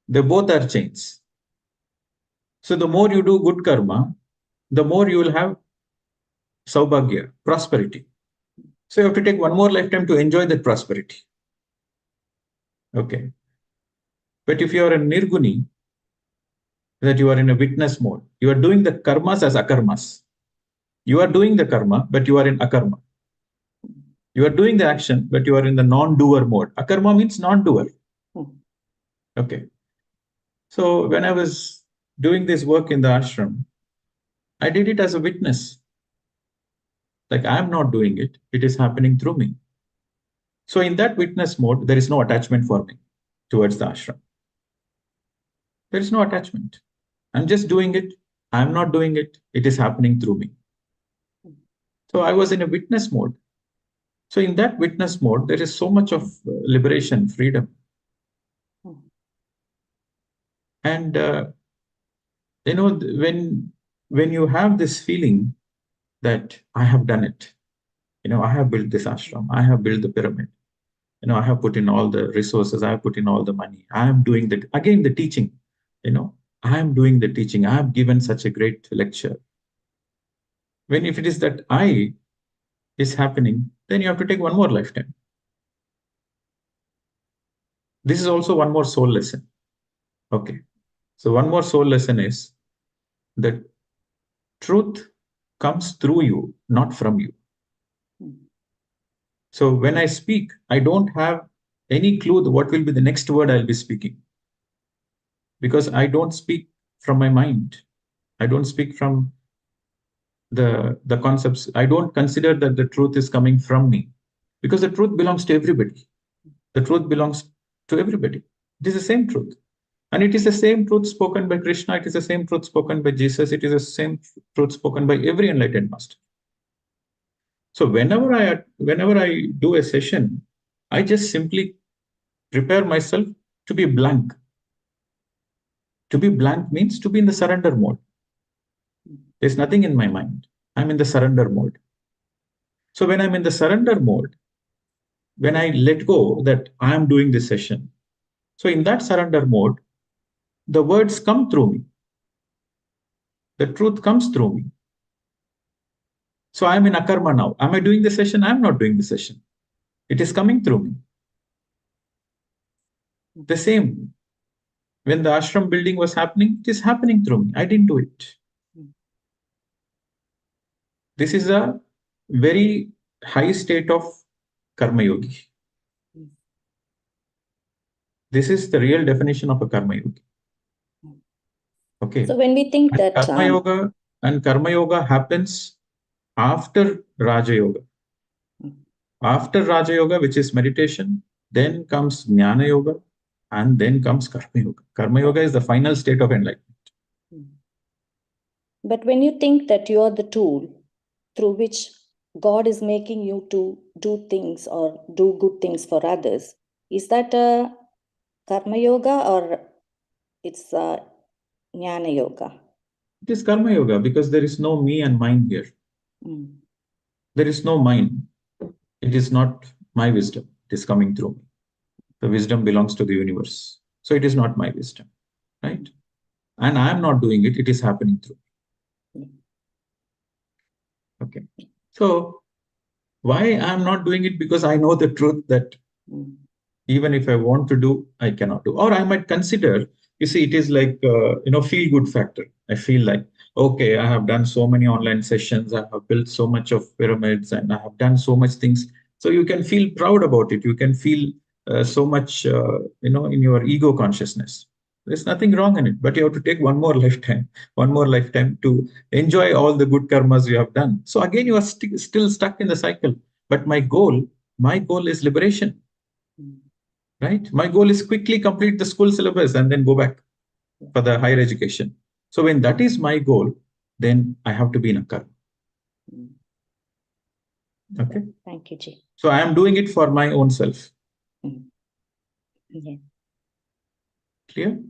They both are chains. So the more you do good karma, the more you will have saubhagya, prosperity. So you have to take one more lifetime to enjoy that prosperity. Okay. But if you are a nirguni, that you are in a witness mode, you are doing the karmas as akarmas. You are doing the karma, but you are in akarma. You are doing the action, but you are in the non-doer mode. Akarma means non-doer. Okay. So when I was doing this work in the ashram, I did it as a witness. Like I am not doing it. It is happening through me. So in that witness mode, there is no attachment for me towards the ashram. There is no attachment. I'm just doing it. I'm not doing it. It is happening through me. So I was in a witness mode. So in that witness mode, there is so much of liberation, freedom. And when you have this feeling that I have done it, I have built this ashram, I have built the pyramid, I have put in all the resources, I have put in all the money, I am doing the teaching, I am doing the teaching, I have given such a great lecture. If it is that I is happening, then you have to take one more lifetime. This is also one more soul lesson. Okay. So one more soul lesson is that truth comes through you, not from you. So when I speak, I don't have any clue what will be the next word I'll be speaking. Because I don't speak from my mind. I don't speak from the concepts. I don't consider that the truth is coming from me. Because the truth belongs to everybody. The truth belongs to everybody. It is the same truth. And it is the same truth spoken by Krishna. It is the same truth spoken by Jesus. It is the same truth spoken by every enlightened master. So whenever I do a session, I just simply prepare myself to be blank. To be blank means to be in the surrender mode. There's nothing in my mind. I'm in the surrender mode. So when I'm in the surrender mode, when I let go that I am doing this session, so in that surrender mode, the words come through me. The truth comes through me. So I'm in akarma now. Am I doing the session? I'm not doing the session. It is coming through me. The same. When the ashram building was happening, it is happening through me. I didn't do it. This is a very high state of karma yogi. This is the real definition of a karma yogi. Okay. So when we think that karma yoga happens after Raja Yoga. After Raja Yoga, which is meditation, then comes Jnana Yoga, and then comes Karma Yoga. Karma Yoga is the final state of enlightenment. But when you think that you are the tool through which God is making you to do things or do good things for others, is that a Karma Yoga or it's a Jnana Yoga? It is Karma Yoga because there is no me and mine here. There is no mine. It is not my wisdom. It is coming through me. The wisdom belongs to the universe. So it is not my wisdom, right? And I am not doing it. It is happening through me. Okay. So why I am not doing it? Because I know the truth that even if I want to do, I cannot do. Or I might consider, you see, it is like, feel good factor. I feel like, okay, I have done so many online sessions. I have built so much of pyramids and I have done so much things. So you can feel proud about it. You can feel so much, in your ego consciousness. There's nothing wrong in it, but you have to take one more lifetime to enjoy all the good karmas you have done. So again, you are still stuck in the cycle. But my goal is liberation. Right? My goal is quickly complete the school syllabus and then go back for the higher education. So when that is my goal, then I have to be in a karma. Okay. Thank you, Ji. So I am doing it for my own self. Yeah. Clear?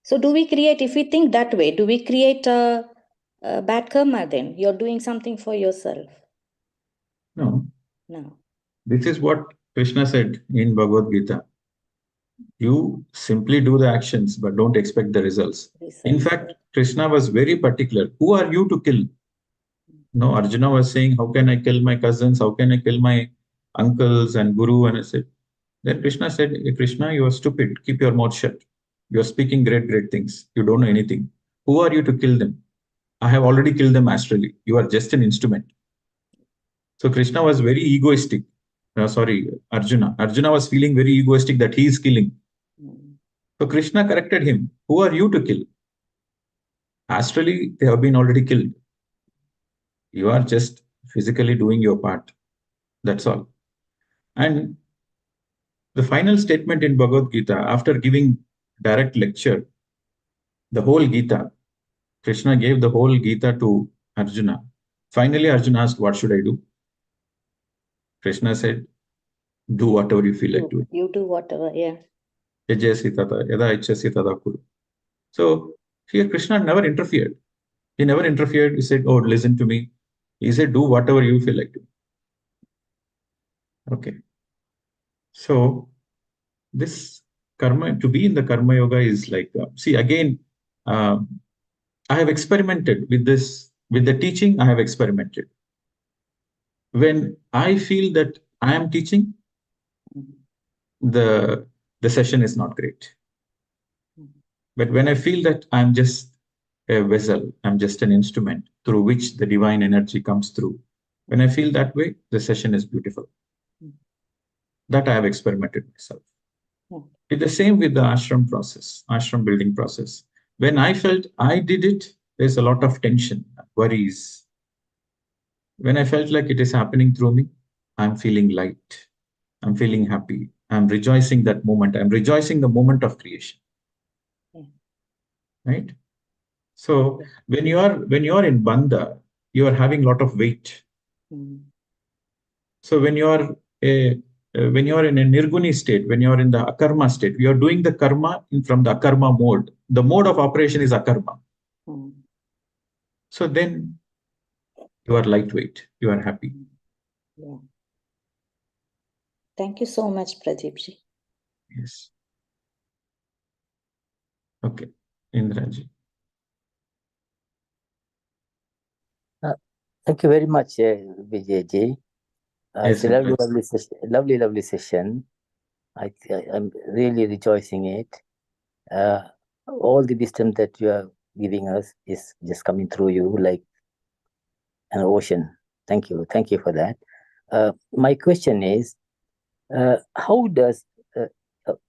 So do we create, if we think that way, do we create a bad karma then? You're doing something for yourself. No. No. This is what Krishna said in Bhagavad Gita. You simply do the actions, but don't expect the results. In fact, Krishna was very particular. Who are you to kill? No, Arjuna was saying, how can I kill my cousins? How can I kill my uncles and guru? And I said, then Krishna said, hey, Krishna, you are stupid. Keep your mouth shut. You are speaking great things. You don't know anything. Who are you to kill them? I have already killed them astrally. You are just an instrument. So Krishna was very egoistic. Arjuna. Arjuna was feeling very egoistic that he is killing. So Krishna corrected him. Who are you to kill? Astrally, they have been already killed. You are just physically doing your part. That's all. And the final statement in Bhagavad Gita, after giving direct lecture, the whole Gita, Krishna gave the whole Gita to Arjuna. Finally, Arjuna asked, what should I do? Krishna said, do whatever you feel like doing. You do whatever, yeah. So here Krishna never interfered. He never interfered. He said, oh, listen to me. He said, do whatever you feel like doing. Okay. So this karma, to be in the karma yoga is like, see, again, I have experimented with this, with the teaching, I have experimented. When I feel that I am teaching, the session is not great. But when I feel that I'm just a vessel, I'm just an instrument through which the divine energy comes through, when I feel that way, the session is beautiful. That I have experimented myself. It's the same with the ashram process, ashram building process. When I felt I did it, there's a lot of tension, worries. When I felt like it is happening through me, I'm feeling light. I'm feeling happy. I'm rejoicing that moment. I'm rejoicing the moment of creation. Right? So when you are in bandha, you are having a lot of weight. So when you are in a nirguni state, when you are in the akarma state, you are doing the karma from the akarma mode. The mode of operation is akarma. So then you are lightweight, you are happy. Yeah. Thank you so much, Pradeep ji. Yes. Okay, Indraji. Thank you very much, Vijay ji. Yes, It's a lovely session. I'm really rejoicing it. All the wisdom that you are giving us is just coming through you like an ocean. Thank you for that. My question is, how does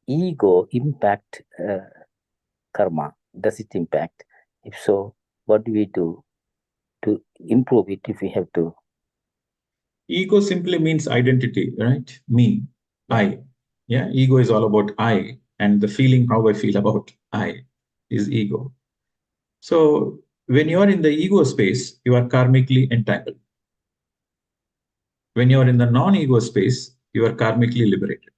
ego impact karma? Does it impact? If so, what do we do to improve it if we have to? Ego simply means identity, right? Me, I. Yeah, ego is all about I, and the feeling how I feel about I is ego. So when you are in the ego space, you are karmically entangled. When you are in the non-ego space, you are karmically liberated.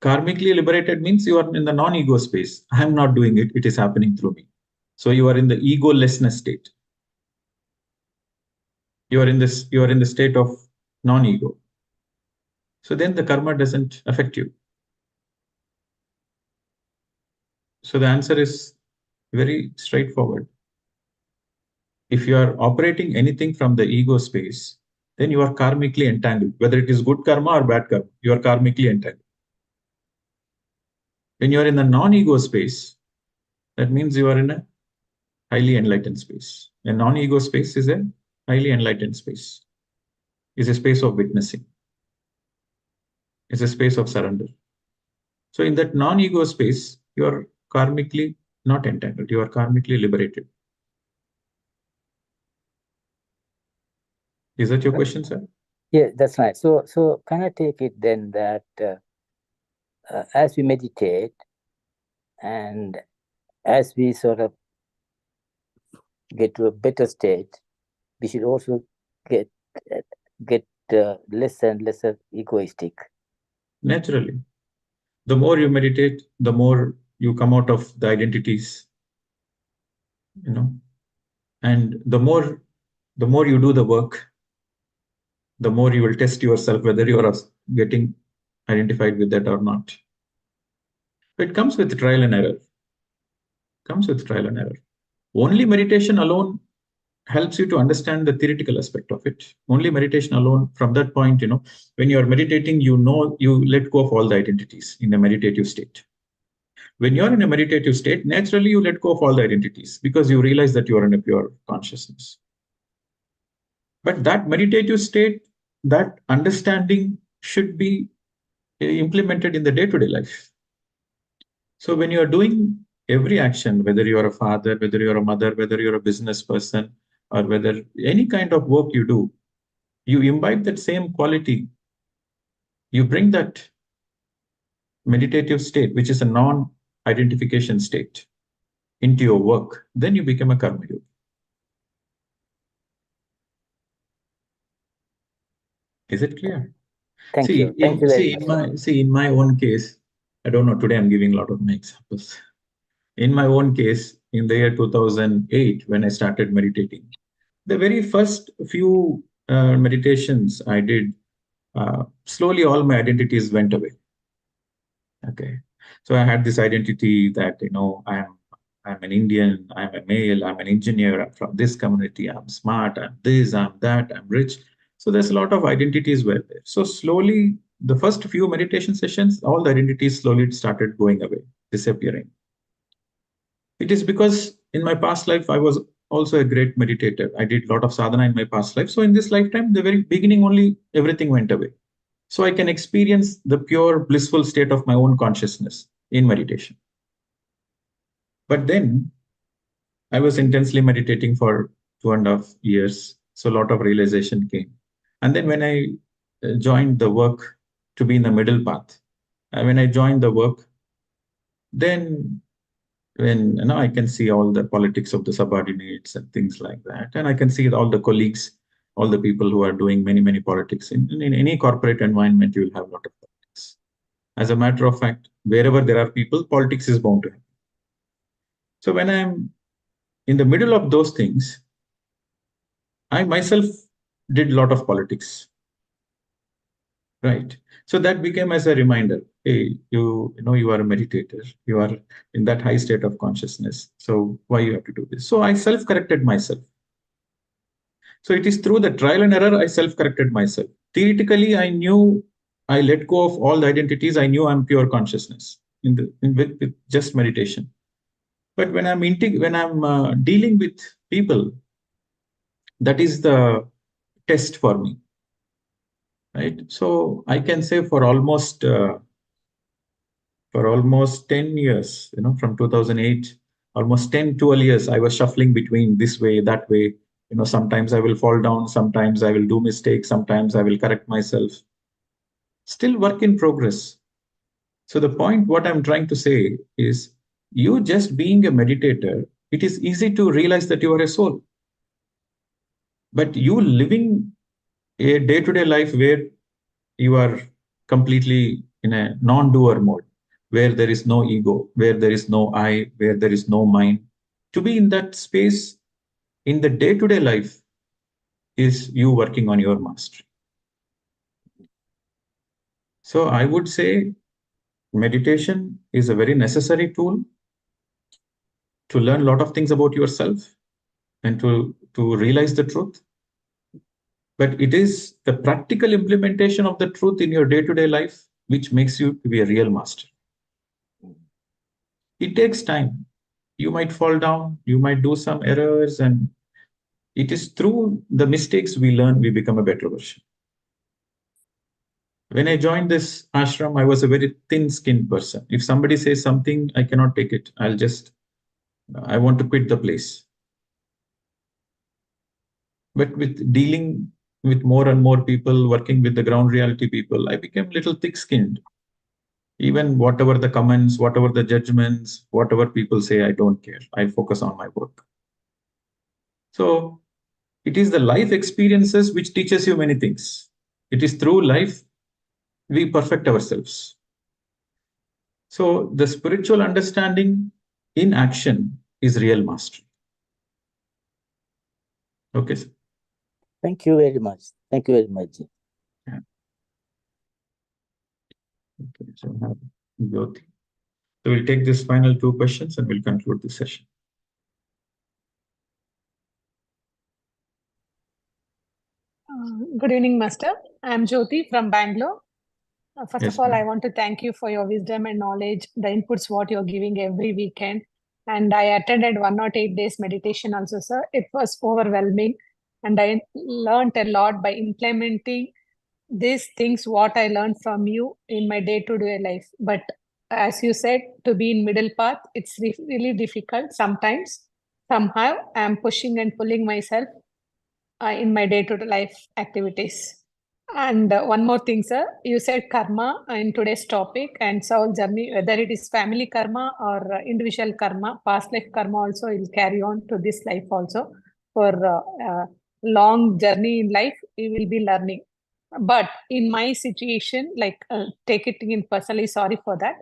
Karmically liberated means you are in the non-ego space. I am not doing it, it is happening through me. So you are in the egolessness state. You are in the state of non-ego. So then the karma doesn't affect you. So the answer is very straightforward. If you are operating anything from the ego space, then you are karmically entangled. Whether it is good karma or bad karma, you are karmically entangled. When you are in the non-ego space, that means you are in a highly enlightened space. A non-ego space is a highly enlightened space. It's a space of witnessing. It's a space of surrender. So in that non-ego space, you are karmically not entangled. You are karmically liberated. Is that your question, sir? Yeah, that's right. So can I take it then that as we meditate and as we sort of get to a better state, we should also get less and less egoistic. Naturally, the more you meditate, the more you come out of the identities, and the more you do the work, the more you will test yourself whether you are getting identified with that or not. It comes with trial and error. Only meditation alone helps you to understand the theoretical aspect of it. Only meditation alone, from that point, when you are meditating, you let go of all the identities in a meditative state. When you're in a meditative state, naturally you let go of all the identities because you realize that you are in a pure consciousness. But that meditative state, that understanding should be implemented in the day-to-day life. So when you are doing every action, whether you are a father, whether you are a mother, whether you're a business person, or whether any kind of work you do, you imbibe that same quality. You bring that meditative state, which is a non-identification state, into your work. Then you become a karma yogi. Is it clear? Thank you. Thank you very much. In my own case, I don't know, today I'm giving a lot of my examples. In my own case, in the year 2008, when I started meditating, the very first few meditations I did, slowly all my identities went away. Okay. So I had this identity that, I'm an Indian, I'm a male, I'm an engineer, I'm from this community, I'm smart, I'm this, I'm that, I'm rich. So there's a lot of identities were there. So slowly, the first few meditation sessions, all the identities slowly started going away, disappearing. It is because in my past life, I was also a great meditator. I did a lot of sadhana in my past life. So in this lifetime, the very beginning only, everything went away. So I can experience the pure blissful state of my own consciousness in meditation. But then I was intensely meditating for 2.5 years. So a lot of realization came. And then when I joined the work to be in the middle path, when I joined the work, then when I can see all the politics of the subordinates and things like that, and I can see all the colleagues, all the people who are doing many, many politics. In any corporate environment, you will have a lot of politics. As a matter of fact, wherever there are people, politics is bound to happen. So when I'm in the middle of those things, I myself did a lot of politics. Right. So that became as a reminder, hey, you are a meditator, you are in that high state of consciousness. So why you have to do this? So I self-corrected myself. So it is through the trial and error I self-corrected myself. Theoretically, I knew I let go of all the identities. I knew I'm pure consciousness with just meditation. But when I'm dealing with people, that is the test for me. Right. So I can say for almost 10 years, from 2008, almost 10, 12 years, I was shuffling between this way, that way. Sometimes I will fall down, sometimes I will do mistakes, sometimes I will correct myself. Still work in progress. So the point, what I'm trying to say is, you just being a meditator, it is easy to realize that you are a soul. But you living a day-to-day life where you are completely in a non-doer mode, where there is no ego, where there is no I, where there is no mind. To be in that space in the day-to-day life is you working on your mastery. So I would say meditation is a very necessary tool to learn a lot of things about yourself and to realize the truth. But it is the practical implementation of the truth in your day-to-day life which makes you to be a real master. It takes time. You might fall down, you might do some errors, and it is through the mistakes we learn, we become a better version. When I joined this ashram, I was a very thin-skinned person. If somebody says something, I cannot take it. I want to quit the place. But with dealing with more and more people, working with the ground reality people, I became a little thick-skinned. Even whatever the comments, whatever the judgments, whatever people say, I don't care. I focus on my work. So it is the life experiences which teaches you many things. It is through life we perfect ourselves. So the spiritual understanding in action is real mastery. Okay, sir. Thank you very much. Thank you very much. Yeah. Okay, so I have Jyoti. So we'll take these final 2 questions and we'll conclude the session. Good evening, Master. I'm Jyoti from Bangalore. First Yes, of all, ma'am. I want to thank you for your wisdom and knowledge, the inputs what you're giving every weekend. And I attended 108 days meditation also, sir. It was overwhelming. And I learned a lot by implementing these things, what I learned from you in my day-to-day life. But as you said, to be in middle path, it's really difficult sometimes. Somehow I'm pushing and pulling myself in my day-to-day life activities. And one more thing, sir, you said karma in today's topic and soul journey, whether it is family karma or individual karma, past life karma also will carry on to this life also. For long journey in life, we will be learning. But in my situation, like take it in personally, sorry for that.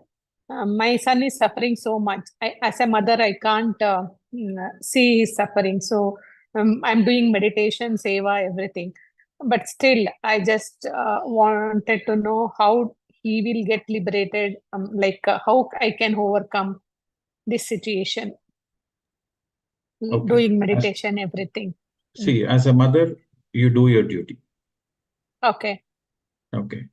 My son is suffering so much. As a mother, I can't see his suffering. So I'm doing meditation, seva, everything. But still, I just wanted to know how he will get liberated, how I can overcome this situation, Okay. doing meditation, everything. See, as a mother, you do your duty. Okay. Okay.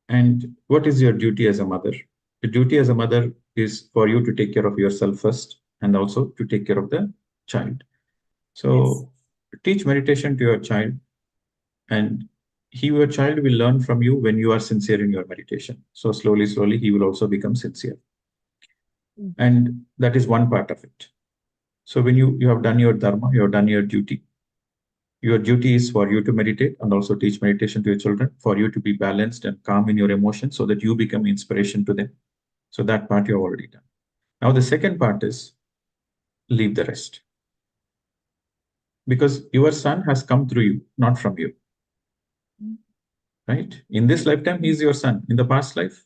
And what is your duty as a mother? The duty as a mother is for you to take care of yourself first and also to take care of the child. So teach meditation to your child, and your child will learn from you when you are sincere in your meditation. So slowly, slowly, he will also become sincere. And that is one part of it. So when you have done your dharma, you have done your duty. Your duty is for you to meditate and also teach meditation to your children, for you to be balanced and calm in your emotions so that you become inspiration to them. So that part you have already done. Now the second part is leave the rest. Because your son has come through you, not from you. Right? In this lifetime, he is your son. In the past life,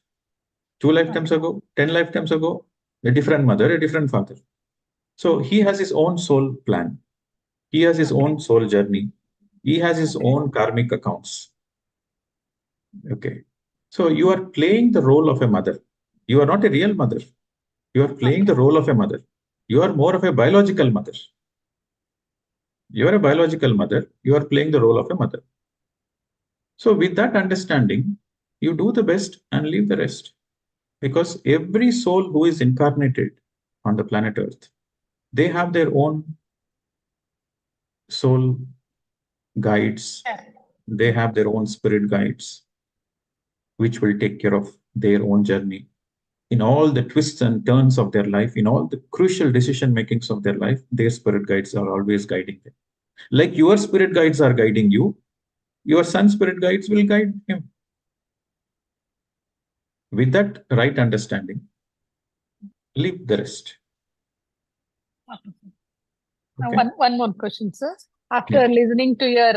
2 lifetimes ago, 10 lifetimes ago, a different mother, a different father. So he has his own soul plan. He has his own soul journey. He has his own karmic accounts. Okay. So you are playing the role of a mother. You are not a real mother. You are playing the role of a mother. You are more of a biological mother. You are a biological mother. You are playing the role of a mother. So with that understanding, you do the best and leave the rest. Because every soul who is incarnated on the planet Earth, they have their own soul guides. They have their own spirit guides, which will take care of their own journey. In all the twists and turns of their life, in all the crucial decision makings of their life, their spirit guides are always guiding them. Like your spirit guides are guiding you, your son's spirit guides will guide him. With that right understanding, leave the rest. Okay. One more question, sir. After listening to your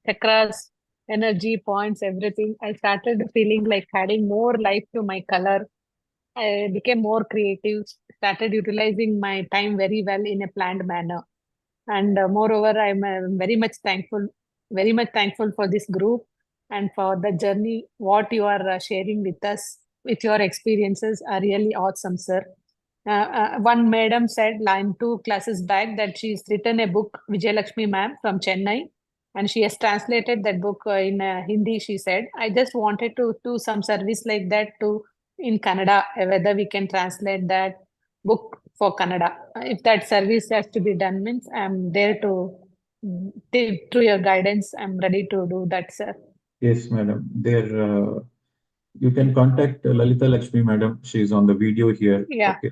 chakras, energy points, everything, I started feeling like adding more life to my color. I became more creative, started utilizing my time very well in a planned manner. And moreover, I'm very much thankful for this group and for the journey. What you are sharing with us, with your experiences, are really awesome, sir. One madam said 2 classes back that she's written a book, Vijay Lakshmi ma'am from Chennai, and she has translated that book in Hindi. She said, I just wanted to do some service like that to in Kannada, whether we can translate that book for Kannada. If that service has to be done, means I'm there to, through your guidance, I'm ready to do that, sir. Yes, madam. There, you can contact Lalita Lakshmi, madam. She's on the video here. Yeah, okay.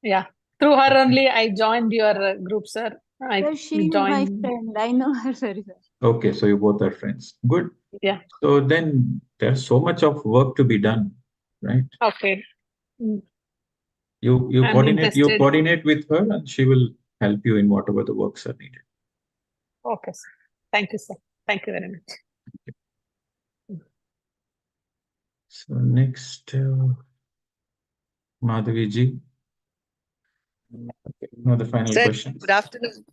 yeah. Through her only, I joined your group, sir. Sir, she is my friend. I know her very well. Okay, so you both are friends. Good. Yeah. So then there's so much of work to be done. right? Okay. Mm. You I'm coordinate interested. with her, and she will help you in whatever the works are needed. Okay, sir. Thank you, sir. Thank you very much. So next, Madhavi ji. Okay, now the final Sir, question. good afternoon.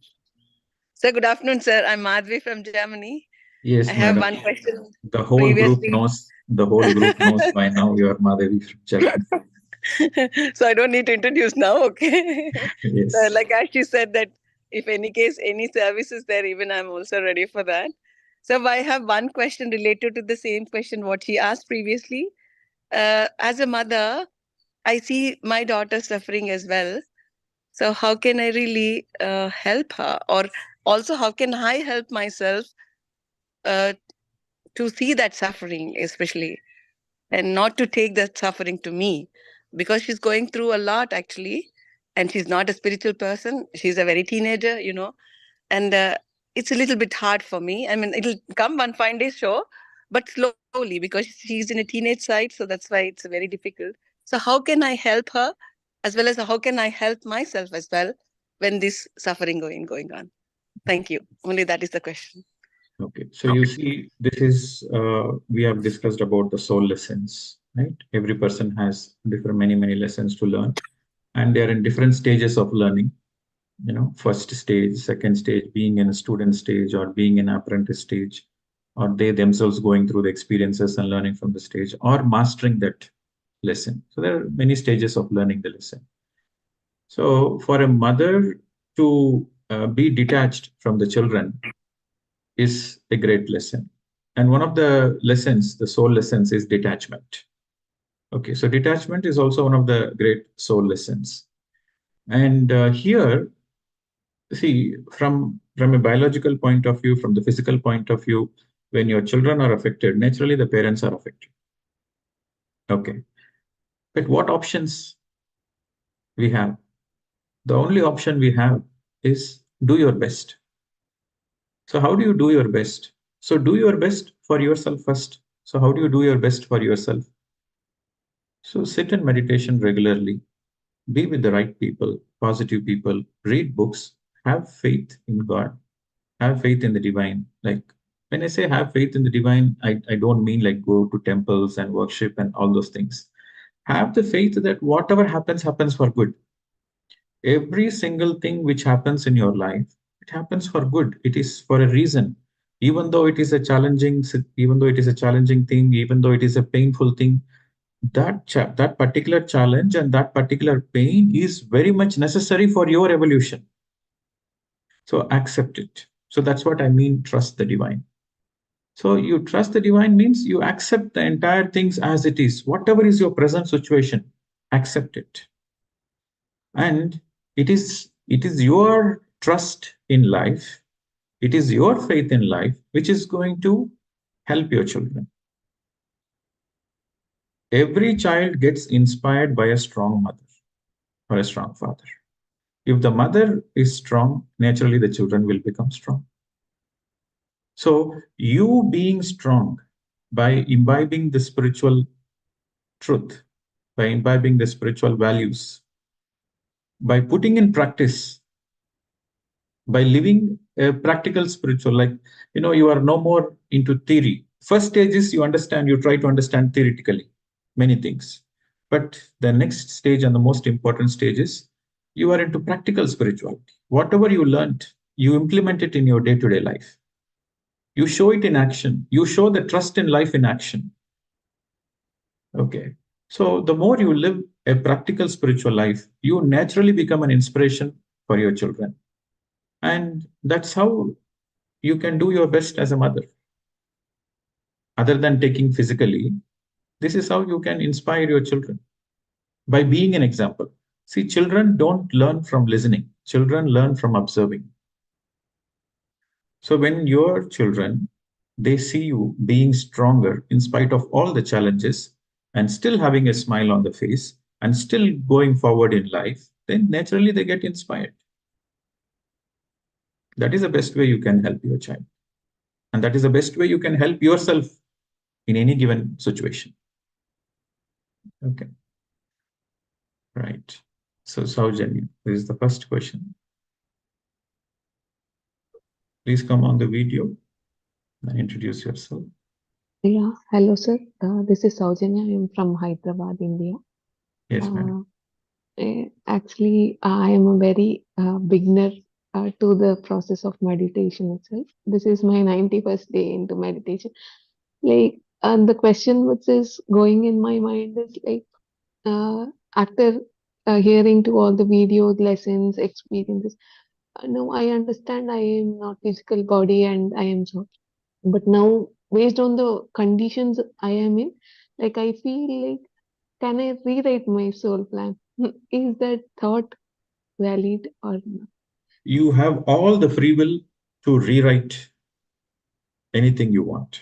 Sir, good afternoon, sir. I'm Madhvi from Germany. Yes, I have madam. one question. The whole group Previously, knows. The whole group knows by now you are Madhavi from Germany. so I don't need to introduce now, okay? Yes. So like as she said that if any case, any service is there, even I'm also ready for that. So I have one question related to the same question what she asked previously. As a mother, I see my daughter suffering as well. So how can I really help her? Or also how can I help myself to see that suffering, especially, and not to take that suffering to me, because she's going through a lot actually, and she's not a spiritual person. She's a very teenager, and it's a little bit hard for me. I mean, it'll come one fine day, sure, but slowly, because she's in a teenage side, so that's why it's very difficult. So how can I help her, as well as how can I help myself as well when this suffering going on? Thank you. Only that is the question. Okay, so you see, this is we have discussed about the soul lessons, right? Every person has many lessons to learn, and they are in different stages of learning. First stage, second stage, being in a student stage, or being in apprentice stage, or they themselves going through the experiences and learning from the stage, or mastering that lesson. So there are many stages of learning the lesson. So for a mother to be detached from the children is a great lesson. And one of the lessons, the soul lessons, is detachment. Okay, so detachment is also one of the great soul lessons. And here, see, from a biological point of view, from the physical point of view, when your children are affected, naturally the parents are affected. Okay, but what options we have? The only option we have is do your best. So how do you do your best? So do your best for yourself first. So how do you do your best for yourself? So sit in meditation regularly, be with the right people, positive people, read books, have faith in God, have faith in the divine. Like when I say have faith in the divine, I don't mean like go to temples and worship and all those things. Have the faith that whatever happens, happens for good. Every single thing which happens in your life, it happens for good. It is for a reason. Even though it is a challenging, even though it is a challenging thing, even though it is a painful thing, that particular challenge and that particular pain is very much necessary for your evolution. So accept it. So that's what I mean, trust the divine. So you trust the divine means you accept the entire things as it is. Whatever is your present situation, accept it. And it is your trust in life, it is your faith in life which is going to help your children. Every child gets inspired by a strong mother or a strong father. If the mother is strong, naturally the children will become strong. So you being strong by imbibing the spiritual truth, by imbibing the spiritual values, by putting in practice, by living a practical spiritual, like, you are no more into theory. First stage is you try to understand theoretically many things. But the next stage and the most important stage is you are into practical spirituality. Whatever you learned, you implement it in your day-to-day life. You show it in action. You show the trust in life in action. Okay. So the more you live a practical spiritual life, you naturally become an inspiration for your children. And that's how you can do your best as a mother. Other than taking physically, this is how you can inspire your children, by being an example. See, children don't learn from listening. Children learn from observing. So when your children, they see you being stronger in spite of all the challenges and still having a smile on the face and still going forward in life, then naturally they get inspired. That is the best way you can help your child. And that is the best way you can help yourself in any given situation. Okay. Right. So Saujanya, this is the first question. Please come on the video and introduce yourself. Yeah, hello sir. This is Saujanya. I'm from Hyderabad, India. Yes, madam. Actually, I am a very beginner to the process of meditation itself. This is my 91st day into meditation. Like, the question which is going in my mind is like, after hearing to all the videos, lessons, experiences, now I understand I am not physical body and I am soul. But now, based on the conditions I am in, like I feel like, can I rewrite my soul plan? Is that thought valid or not? You have all the free will to rewrite anything you want.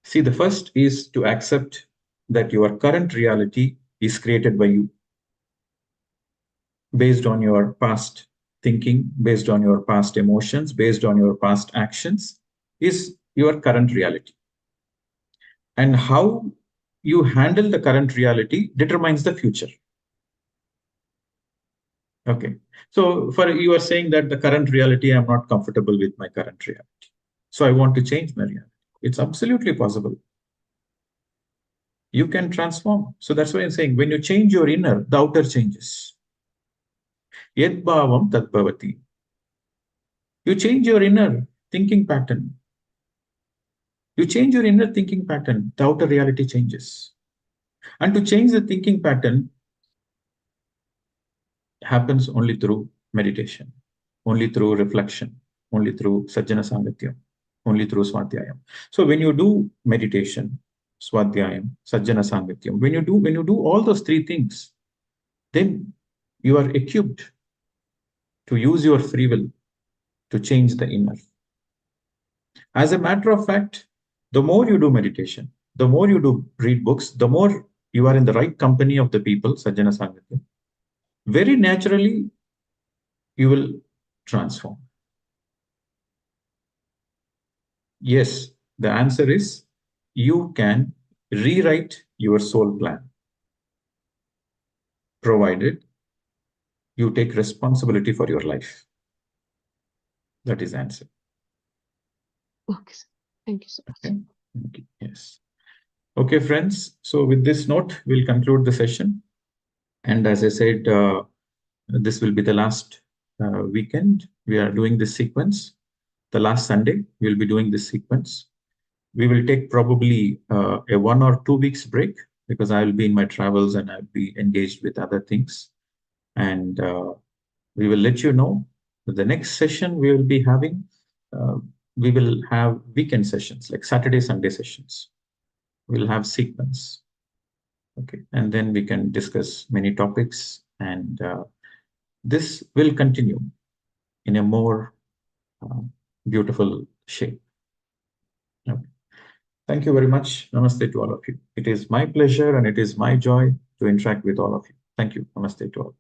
See, the first is to accept that your current reality is created by you, based on your past thinking, based on your past emotions, based on your past actions, is your current reality. And how you handle the current reality determines the future. Okay. So for you are saying that the current reality, I'm not comfortable with my current reality. So I want to change my reality. It's absolutely possible. You can transform. So that's why I'm saying when you change your inner, the outer changes. Yad bhavam tad bhavati. You change your inner thinking pattern. You change your inner thinking pattern, the outer reality changes. And to change the thinking pattern happens only through meditation, only through reflection, only through sajjana sangatyam, only through swadhyayam. So when you do meditation, swadhyayam, sajjana sangatyam, when you do all those three things, then you are equipped to use your free will to change the inner. As a matter of fact, the more you do meditation, the more you do read books, the more you are in the right company of the people, sajjana sangatyam, very naturally you will transform. Yes, the answer is you can rewrite your soul plan, provided you take responsibility for your life. That is the answer. Okay, sir. Thank you so much. Okay. Okay. Yes. Okay, friends. So with this note, we'll conclude the session. And as I said, this will be the last weekend. We are doing this sequence. The last Sunday, we'll be doing this sequence. We will take probably a 1 or 2 weeks break because I will be in my travels and I'll be engaged with other things. And we will let you know the next session we will be having. We will have weekend sessions like Saturday, Sunday sessions. We'll have sequence. Okay, and then we can discuss many topics, and this will continue in a more beautiful shape. Okay. Thank you very much. Namaste to all of you. It is my pleasure and it is my joy to interact with all of you. Thank you. Namaste to all.